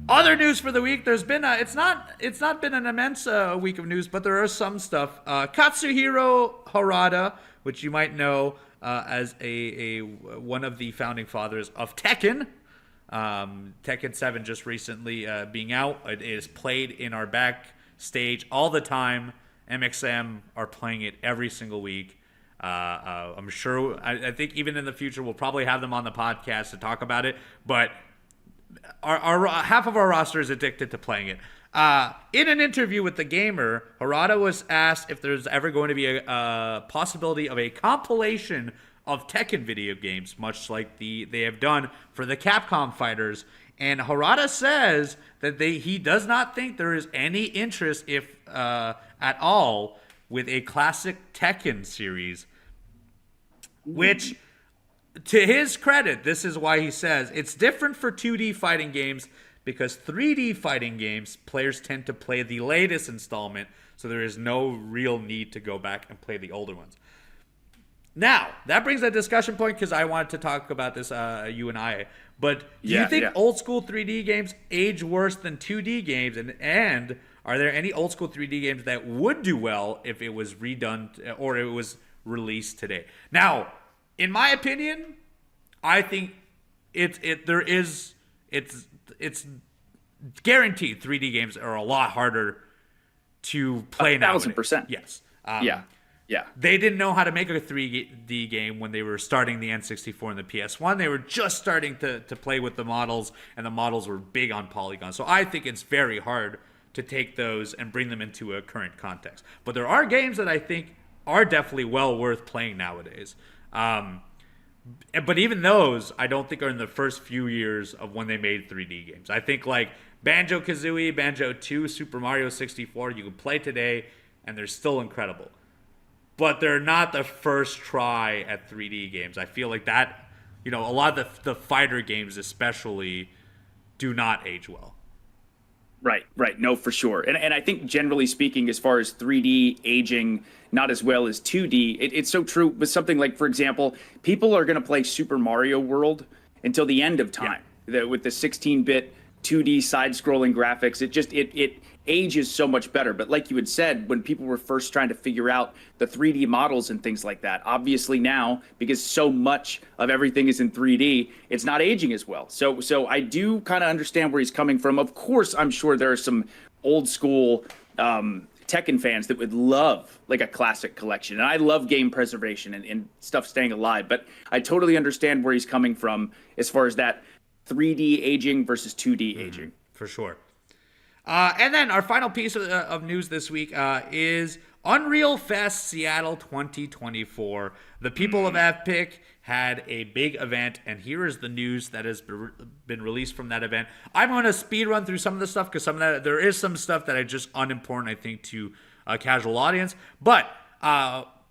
Other news for the week, there's been it's not been an immense week of news, but there is some stuff. Katsuhiro Harada, which you might know as a one of the founding fathers of Tekken. Tekken 7 just recently being out. It is played in our backstage all the time. MXM are playing it every single week. I'm sure, I think even in the future, we'll probably have them on the podcast to talk about it, but our half of our roster is addicted to playing it. In an interview with The Gamer, Harada was asked if there's ever going to be a possibility of a compilation of Tekken video games, much like they have done for the Capcom fighters. And Harada says that he does not think there is any interest, if at all, with a classic Tekken series. Which, to his credit, this is why he says it's different for 2D fighting games, because 3D fighting games, players tend to play the latest installment, so there is no real need to go back and play the older ones. Now, that brings a discussion point, because I wanted to talk about this, you and I. But do you think old school 3D games age worse than 2D games? And are there any old school 3D games that would do well if it was redone or it was released today? Now, in my opinion, I think it's guaranteed 3D games are a lot harder to play now. 1,000%. Yes. Yeah. They didn't know how to make a 3D game when they were starting the N64 and the PS1. They were just starting to play with the models, and the models were big on polygons. So I think it's very hard to take those and bring them into a current context. But there are games that I think are definitely well worth playing nowadays. But even those, I don't think are in the first few years of when they made 3D games. I think like Banjo-Kazooie, Banjo 2, Super Mario 64, you can play today, and they're still incredible. But they're not the first try at 3D games. I feel like that, a lot of the fighter games especially do not age well. Right. No, for sure. And I think generally speaking, as far as 3D aging not as well as 2D, it's so true with something like, for example, people are going to play Super Mario World until the end of time. With the 16-bit 2D side-scrolling graphics, it ages so much better. But like you had said, when people were first trying to figure out the 3D models and things like that, obviously now, because so much of everything is in 3D, it's not aging as well. So I do kind of understand where he's coming from. Of course, I'm sure there are some old school Tekken fans that would love like a classic collection. And I love game preservation and stuff staying alive. But I totally understand where he's coming from as far as that 3D aging versus 2D aging. For sure. And then our final piece of news this week is Unreal Fest Seattle 2024. The people of Epic had a big event, and here is the news that has been released from that event. I'm going to speed run through some of the stuff, because there is some stuff that is just unimportant, I think, to a casual audience. But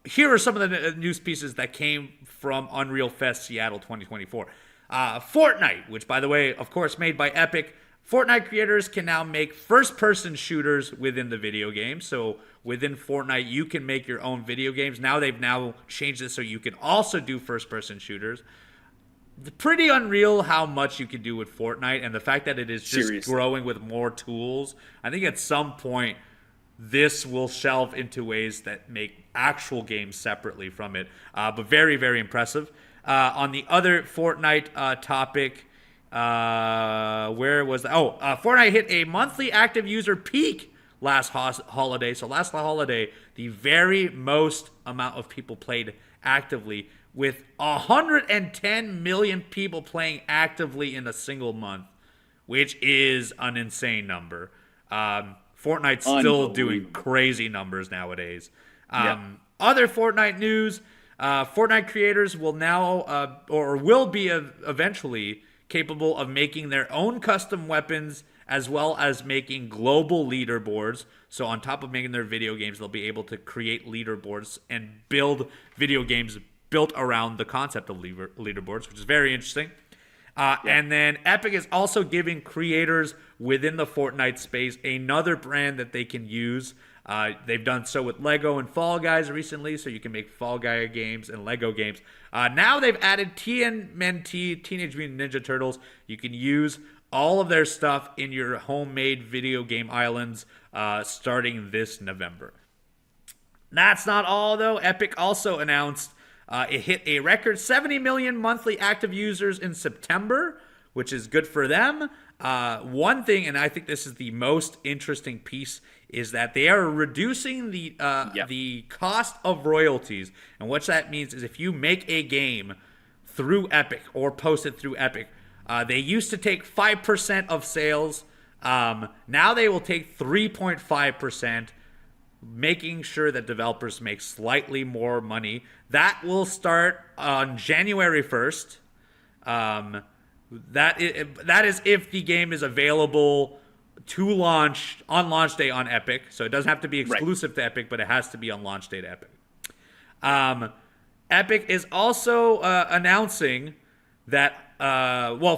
here are some of the news pieces that came from Unreal Fest Seattle 2024. Fortnite, which, by the way, of course, made by Epic. Fortnite creators can now make first-person shooters within the video game. So within Fortnite, you can make your own video games. Now they've changed it so you can also do first-person shooters. pretty unreal how much you can do with Fortnite, and the fact that it is just Seriously. growing with more tools. I think at some point this will shelve into ways that make actual games separately from it. But very, very impressive. On the other Fortnite topic, where was that? Fortnite hit a monthly active user peak last holiday. So last holiday, the very most amount of people played actively, with 110 million people playing actively in a single month, which is an insane number. Fortnite's still doing crazy numbers nowadays. Other Fortnite news, Fortnite creators will now, or will be eventually capable of making their own custom weapons, as well as making global leaderboards. So on top of making their video games, they'll be able to create leaderboards and build video games built around the concept of leaderboards, which is very interesting. And then Epic is also giving creators within the Fortnite space another brand that they can use. They've done so with Lego and Fall Guys recently, so you can make Fall Guy games and Lego games. Now they've added TMNT, Teenage Mutant Ninja Turtles. You can use all of their stuff in your homemade video game islands starting this November. That's not all, though. Epic also announced it hit a record 70 million monthly active users in September, which is good for them. One thing, and I think this is the most interesting piece, is that they are reducing the cost of royalties. And what that means is if you make a game through Epic or post it through Epic, they used to take 5% of sales. Now they will take 3.5%. Making sure that developers make slightly more money. That will start on January 1st. That is if the game is available to launch on launch day on Epic. So it doesn't have to be exclusive to Epic, but it has to be on launch day to Epic. Epic is also announcing that,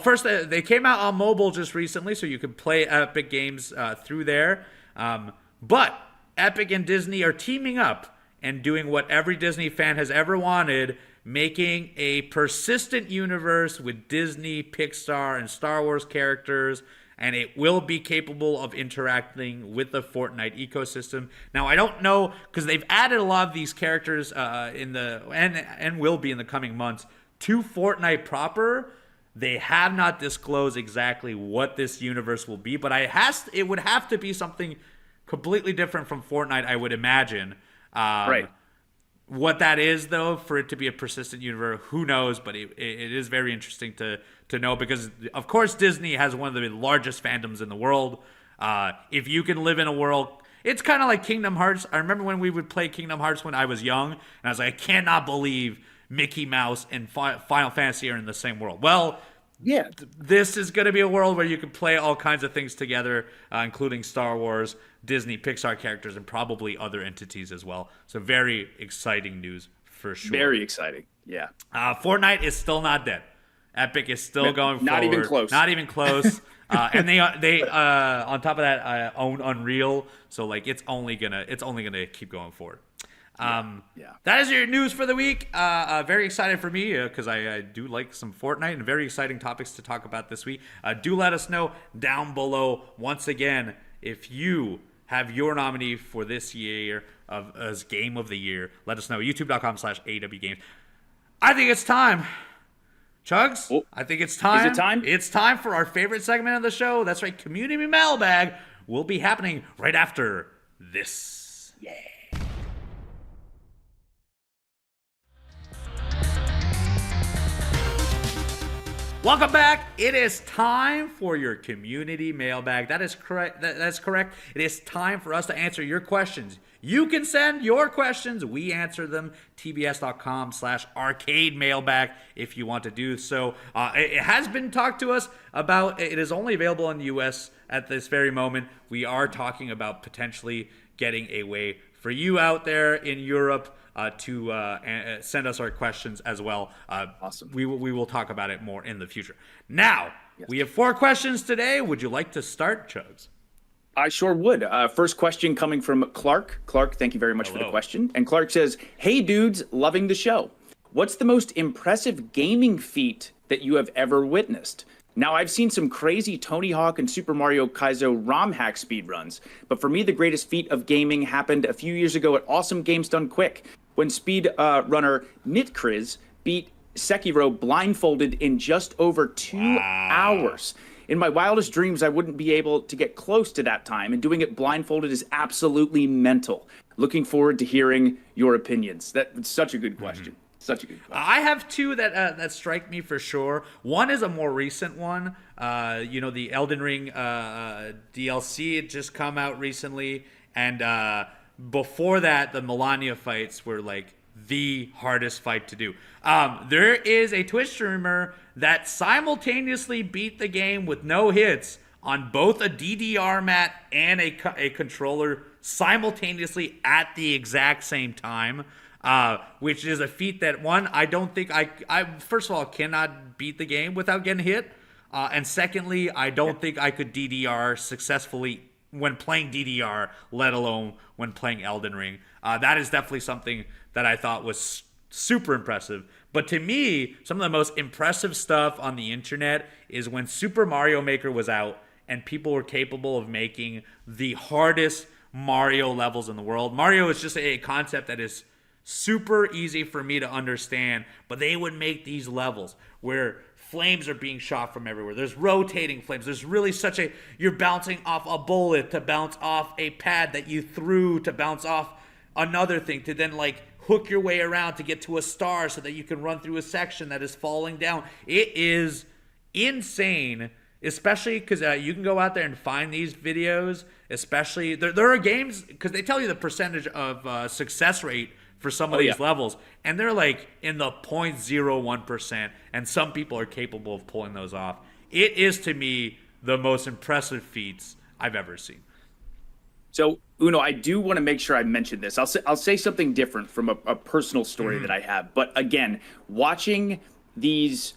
first they came out on mobile just recently, so you can play Epic games through there. But Epic and Disney are teaming up and doing what every Disney fan has ever wanted, making a persistent universe with Disney, Pixar, and Star Wars characters, and it will be capable of interacting with the Fortnite ecosystem. Now, I don't know, because they've added a lot of these characters and will be in the coming months to Fortnite proper. They have not disclosed exactly what this universe will be, but it would have to be something completely different from Fortnite, I would imagine. What that is, though, for it to be a persistent universe, who knows? But it is very interesting to know, because, of course, Disney has one of the largest fandoms in the world. If you can live in a world, it's kind of like Kingdom Hearts. I remember when we would play Kingdom Hearts when I was young, and I was like, I cannot believe Mickey Mouse and Final Fantasy are in the same world. Well, yeah, this is going to be a world where you can play all kinds of things together, including Star Wars, Disney, Pixar characters, and probably other entities as well. So very exciting news for sure. Very exciting, yeah. Fortnite is still not dead. Epic is still going forward. Not even close. Not even close. And they on top of that own Unreal, so like it's only gonna keep going forward. That is your news for the week. Very excited for me because I do like some Fortnite, and very exciting topics to talk about this week. Do let us know down below once again if you have your nominee for this year as Game of the Year. Let us know. YouTube.com/AWGames. I think it's time. Chugs, I think it's time. Is it time? It's time for our favorite segment of the show. That's right, Community Mailbag will be happening right after this. Yeah. Welcome back. It is time for your community mailbag. That is correct. That's correct. It is time for us to answer your questions. You can send your questions. We answer them. tbs.com/arcade mailbag if you want to do so. It has been talked to us about. It is only available in the U.S. at this very moment. We are talking about potentially getting a way for you out there in Europe to send us our questions as well. Awesome. We will talk about it more in the future. Now, we have 4 questions today. Would you like to start, Chugs? I sure would. First question coming from Clark. Clark, thank you very much for the question. And Clark says, hey dudes, loving the show. what's the most impressive gaming feat that you have ever witnessed? Now, I've seen some crazy Tony Hawk and Super Mario Kaizo ROM hack speedruns, but for me, the greatest feat of gaming happened a few years ago at Awesome Games Done Quick, when runner Nitkriz beat Sekiro blindfolded in just over 2 hours. In my wildest dreams, I wouldn't be able to get close to that time, and doing it blindfolded is absolutely mental. Looking forward to hearing your opinions. That's such a good question. Such a good question. I have two that strike me for sure. One is a more recent one. The Elden Ring DLC had just come out recently, and before that, the Melania fights were like the hardest fight to do. There is a Twitch streamer that simultaneously beat the game with no hits on both a DDR mat and a controller simultaneously at the exact same time. Which is a feat that, one, I don't think I first of all cannot beat the game without getting hit, and secondly, I don't think I could DDR successfully when playing DDR, let alone when playing Elden Ring. That is definitely something that I thought was super impressive. But to me, some of the most impressive stuff on the internet is when Super Mario Maker was out and people were capable of making the hardest Mario levels in the world. Mario is just a concept that is super easy for me to understand, but they would make these levels where flames are being shot from everywhere. There's rotating flames. There's really you're bouncing off a bullet to bounce off a pad that you threw to bounce off another thing to then like hook your way around to get to a star so that you can run through a section that is falling down. It is insane, especially because you can go out there and find these videos, especially there are games, because they tell you the percentage of success rate for some of these levels, and they're like in the 0.01%, and some people are capable of pulling those off. It is, to me, the most impressive feats I've ever seen. So, Uno, I do want to make sure I mention this. I'll say something different from a personal story that I have. But again, watching these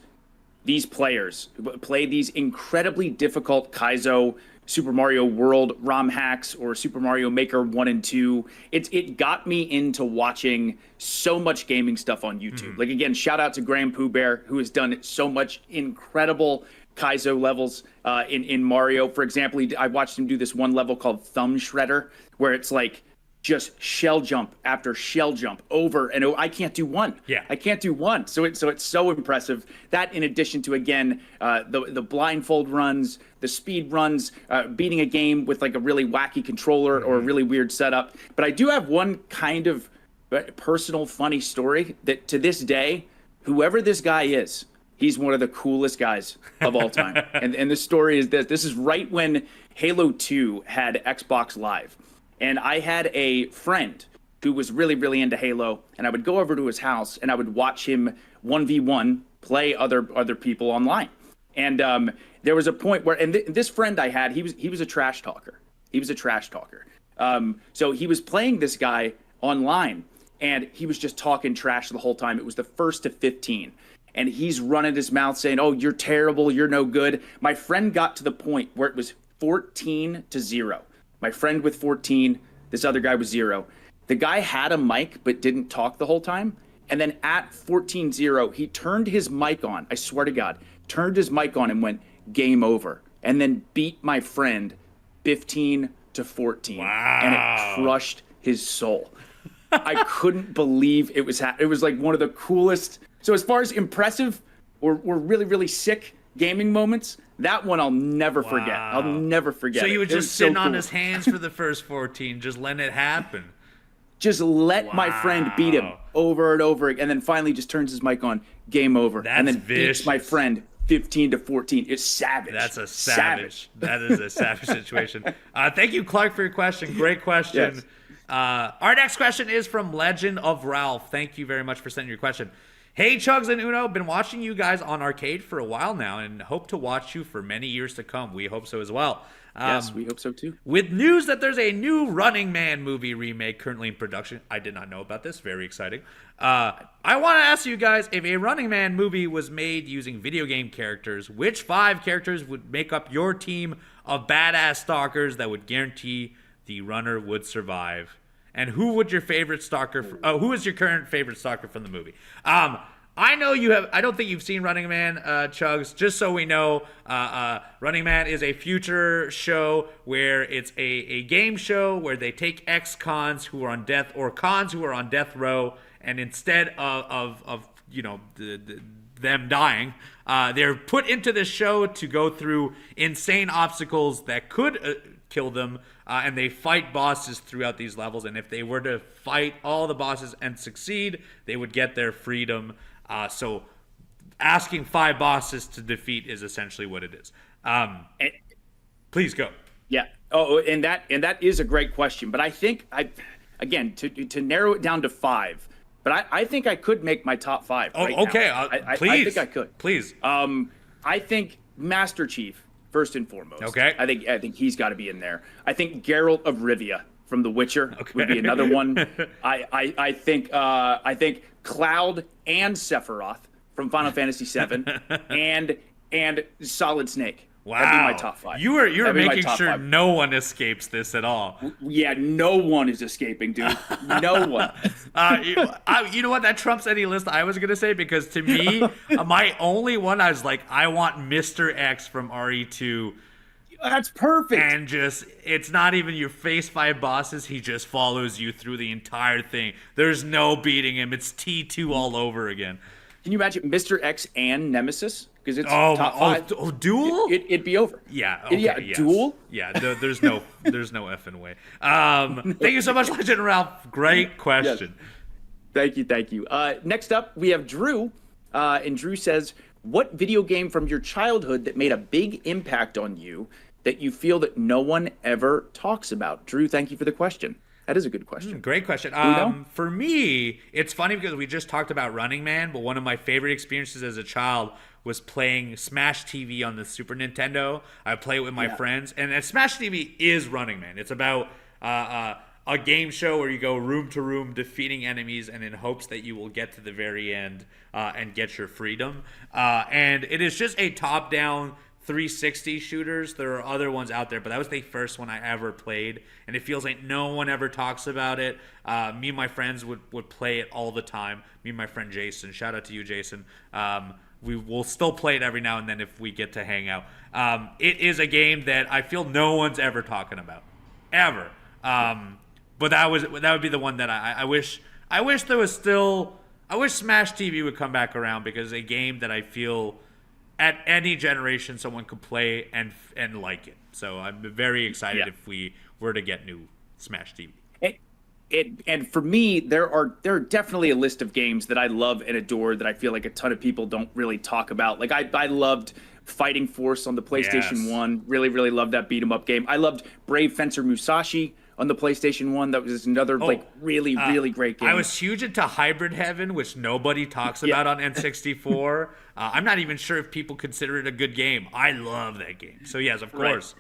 players play these incredibly difficult Kaizo, Super Mario World ROM hacks, or Super Mario Maker 1 and 2, it got me into watching so much gaming stuff on YouTube. Like, again, shout out to Graham Pooh Bear, who has done so much incredible Kaizo levels in Mario. For example, I watched him do this one level called Thumb Shredder, where it's like just shell jump after shell jump over and over. I can't do one. Yeah, I can't do one. So it's so impressive. That, in addition to, again, the blindfold runs, the speed runs, beating a game with like a really wacky controller or a really weird setup. But I do have one kind of personal funny story that, to this day, whoever this guy is, he's one of the coolest guys of all time. and the story is this is right when Halo 2 had Xbox Live. And I had a friend who was really, really into Halo, and I would go over to his house and I would watch him 1v1 play other people online. And there was a point where, and this friend I had, he was a trash talker. He was a trash talker. So he was playing this guy online, and he was just talking trash the whole time. It was the first to 15. And he's running his mouth saying, "Oh, you're terrible. You're no good." My friend got to the point where it was 14-0. My friend with 14, this other guy with 0. The guy had a mic but didn't talk the whole time. And then at 14-0, he turned his mic on. I swear to God, turned his mic on and went, "Game over." And then beat my friend 15-14. Wow. And it crushed his soul. I couldn't believe it was it was like one of the coolest. So as far as impressive or really, really sick gaming moments, that one I'll never forget. I'll never forget. So you would it just sit on his hands for the first 14, just letting it happen. Just let my friend beat him over and over, and then finally just turns his mic on, game over, and then beats my friend 15-14. It's savage. That's a savage. That is a savage situation. Thank you, Clark, for your question. Great question. Yes. Our next question is from Legend of Ralph. Thank you very much for sending your question. Hey, Chugs and Uno, been watching you guys on Arcade for a while now and hope to watch you for many years to come. We hope so as well. Yes, we hope so too. With news that there's a new Running Man movie remake currently in production. I did not know about this. Very exciting. I want to ask you guys, if a Running Man movie was made using video game characters, which 5 characters would make up your team of badass stalkers that would guarantee the runner would survive? And who is your current favorite stalker from the movie? I know you have. I don't think you've seen Running Man, Chugs. Just so we know, Running Man is a future show where it's a game show where they take ex-cons who are on death or cons who are on death row, and instead of them dying, they're put into this show to go through insane obstacles that could kill them, and they fight bosses throughout these levels. And if they were to fight all the bosses and succeed, they would get their freedom. So asking 5 bosses to defeat is essentially what it is. Please go. Yeah. Oh, and that is a great question. But I think again to narrow it down to 5. But I think I could make my top 5. Oh, right okay. Now. Please. I think I could. Please. I think Master Chief first and foremost. Okay. I think he's got to be in there. I think Geralt of Rivia from The Witcher would be another one. I think Cloud and Sephiroth from Final Fantasy VII, and Solid Snake. Wow, that'd be my top 5. You're making sure 5. No one escapes this at all. Yeah, no one is escaping, dude. No one. You know what? That trumps any list I was gonna say, because to me, my only one, I was like, I want Mr. X from RE2. That's perfect. And it's not even you face 5 bosses. He just follows you through the entire thing. There's no beating him. It's T2 all over again. Can you imagine Mr. X and Nemesis? Because it's top 5. Duel? It'd be over. Yeah. Okay, yes. Duel? Yeah. There's no effing way. Thank you so much, Legend Ralph. Great question. Yes. Thank you. Next up, we have Drew. And Drew says, what video game from your childhood that made a big impact on you that you feel that no one ever talks about? Drew, thank you for the question. That is a good question. Great question. For me, it's funny because we just talked about Running Man, but one of my favorite experiences as a child was playing Smash TV on the Super Nintendo. I play it with my friends, and Smash TV is Running Man. It's about a game show where you go room to room defeating enemies and in hopes that you will get to the very end and get your freedom. And it is just a top-down 360 shooters. There are other ones out there, but that was the first one I ever played, and it feels like no one ever talks about it. Me and my friends would play it all the time. Me and my friend Jason, shout out to you, Jason. We will still play it every now and then if we get to hang out. It is a game that I feel no one's ever talking about, ever. But that would be the one that I wish there was still. I wish Smash TV would come back around, because a game that I feel at any generation someone could play and like it. So I'm very excited if we were to get new Smash TV. And for me, there are definitely a list of games that I love and adore that I feel like a ton of people don't really talk about. Like I loved Fighting Force on the PlayStation 1. Really, really loved that beat 'em up game. I loved Brave Fencer Musashi on the PlayStation 1. That was another really great game. I was huge into Hybrid Heaven, which nobody talks about on N64. I'm not even sure if people consider it a good game. I love that game. So yes, of course.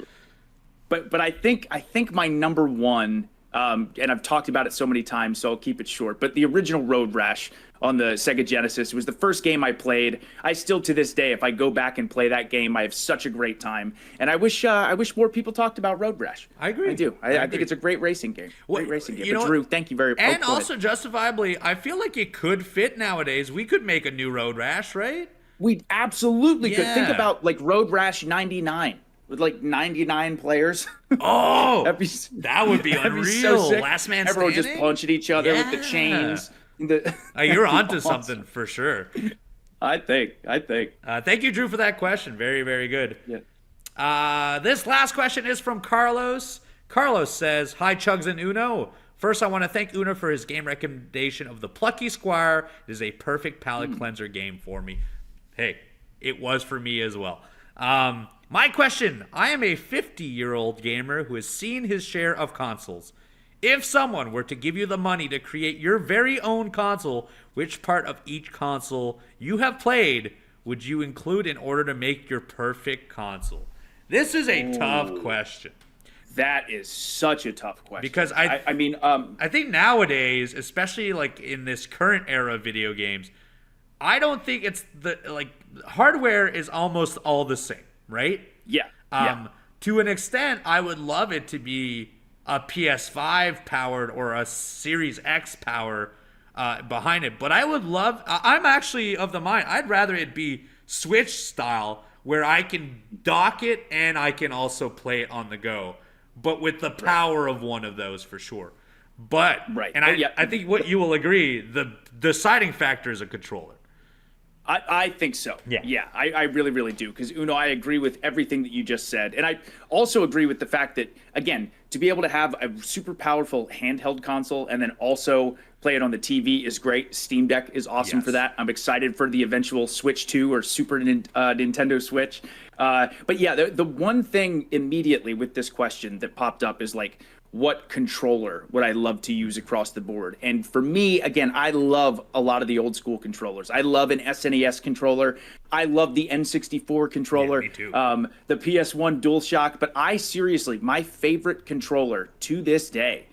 Right. But I think my number one, and I've talked about it so many times, so I'll keep it short, but the original Road Rash on the Sega Genesis was the first game I played. I still, to this day, if I go back and play that game, I have such a great time. And I wish more people talked about Road Rash. I agree. I do. I think it's a great racing game. Great racing game. But Drew, thank you very much. And also, justifiably, I feel like it could fit nowadays. We could make a new Road Rash, right? We absolutely could. Think about like Road Rash 99 with like 99 players. Oh, that would be unreal. Be so Last man standing. Everyone just punching each other with the chains. You're onto something for sure. I think. Thank you, Drew, for that question. Very, very good. Yeah. This last question is from Carlos. Carlos says, "Hi, Chugs and Uno. First, I want to thank Uno for his game recommendation of The Plucky Squire. It is a perfect palate cleanser game for me." Hey, it was for me as well. My question: I am a 50-year-old gamer who has seen his share of consoles. If someone were to give you the money to create your very own console, which part of each console you have played would you include in order to make your perfect console? This is a tough question. That is such a tough question. Because I think nowadays, especially like in this current era of video games, I don't think it's hardware is almost all the same, right? Yeah. To an extent, I would love it to be a PS5 powered or a Series X power behind it. But I would love, I'm actually of the mind, I'd rather it be Switch style where I can dock it and I can also play it on the go, but with the power of one of those for sure. But, and I think what you will agree, the deciding factor is a controller. I think so. Yeah, I really, really do. Because, Uno, I agree with everything that you just said. And I also agree with the fact that, again, to be able to have a super powerful handheld console and then also play it on the TV is great. Steam Deck is awesome for that. I'm excited for the eventual Switch 2 or Super Nintendo Switch. But yeah, the one thing immediately with this question that popped up is like, what controller would I love to use across the board? And for me, again, I love a lot of the old school controllers. I love an SNES controller. I love the N64 controller. Yeah, me too. The PS1 DualShock. But I seriously, my favorite controller to this day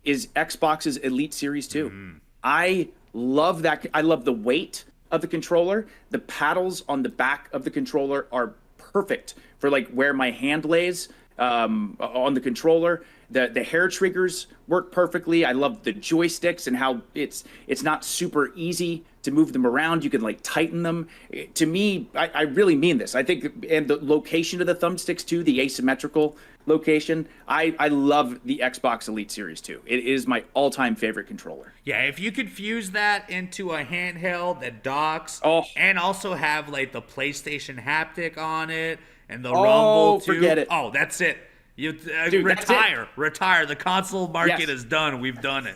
is Xbox's Elite Series 2. I love that. I love the weight of the controller. The paddles on the back of the controller are perfect for like where my hand lays on the controller. The hair triggers work perfectly. I love the joysticks and how it's not super easy to move them around. You can like tighten them. To me, I really mean this. I think, and the location of the thumbsticks too, the asymmetrical location. I love the Xbox Elite Series 2. It is my all-time favorite controller. Yeah, if you could fuse that into a handheld that docks and also have like the PlayStation haptic on it and the Rumble too. Forget it. Oh, that's it. You Dude, retire. The console market is done. We've done it.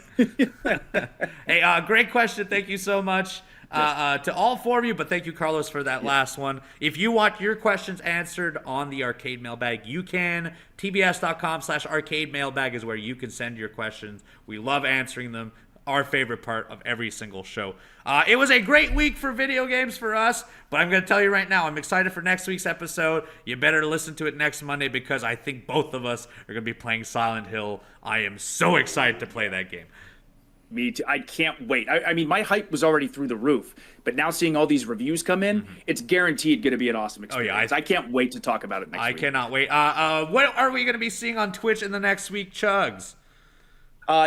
Hey, great question. Thank you so much to all four of you. But thank you, Carlos, for that last one. If you want your questions answered on the arcade mailbag, you can. tbs.com/arcade mailbag is where you can send your questions. We love answering them. Our favorite part of every single show. It was a great week for video games for us, but I'm going to tell you right now, I'm excited for next week's episode. You better listen to it next Monday because I think both of us are going to be playing Silent Hill. I am so excited to play that game. Me too. I can't wait. I mean, my hype was already through the roof, but now seeing all these reviews come in, it's guaranteed going to be an awesome experience. I can't wait to talk about it next week. I cannot wait. What are we going to be seeing on Twitch in the next week, Chugs?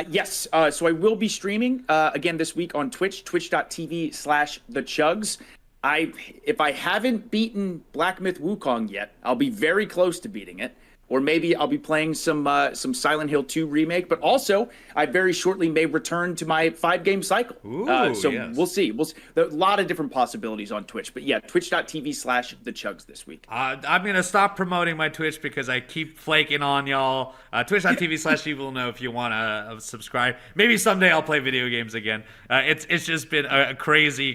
Yes. So I will be streaming again this week on Twitch, twitch.tv/thechugs. If I haven't beaten Black Myth Wukong yet, I'll be very close to beating it. Or maybe I'll be playing some Silent Hill 2 remake, but also I very shortly may return to my 5-game cycle. We'll see. There are a lot of different possibilities on Twitch, but yeah, twitch.tv/thechugs this week. I'm going to stop promoting my Twitch because I keep flaking on y'all. Twitch.tv/you will know if you want to subscribe. Maybe someday I'll play video games again. It's just been a crazy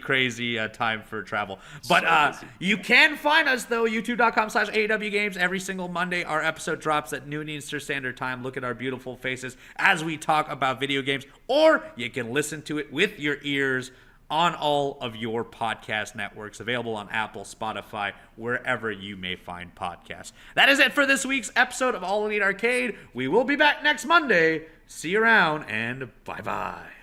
time for travel. But you can find us though, youtube.com/AWGames every single Monday. Our episode drops at noon Eastern Standard Time. Look at our beautiful faces as we talk about video games, or you can listen to it with your ears on all of your podcast networks, available on Apple, Spotify, wherever you may find podcasts. That is it for this week's episode of All Elite Arcade. We will be back next Monday. See you around, and bye-bye.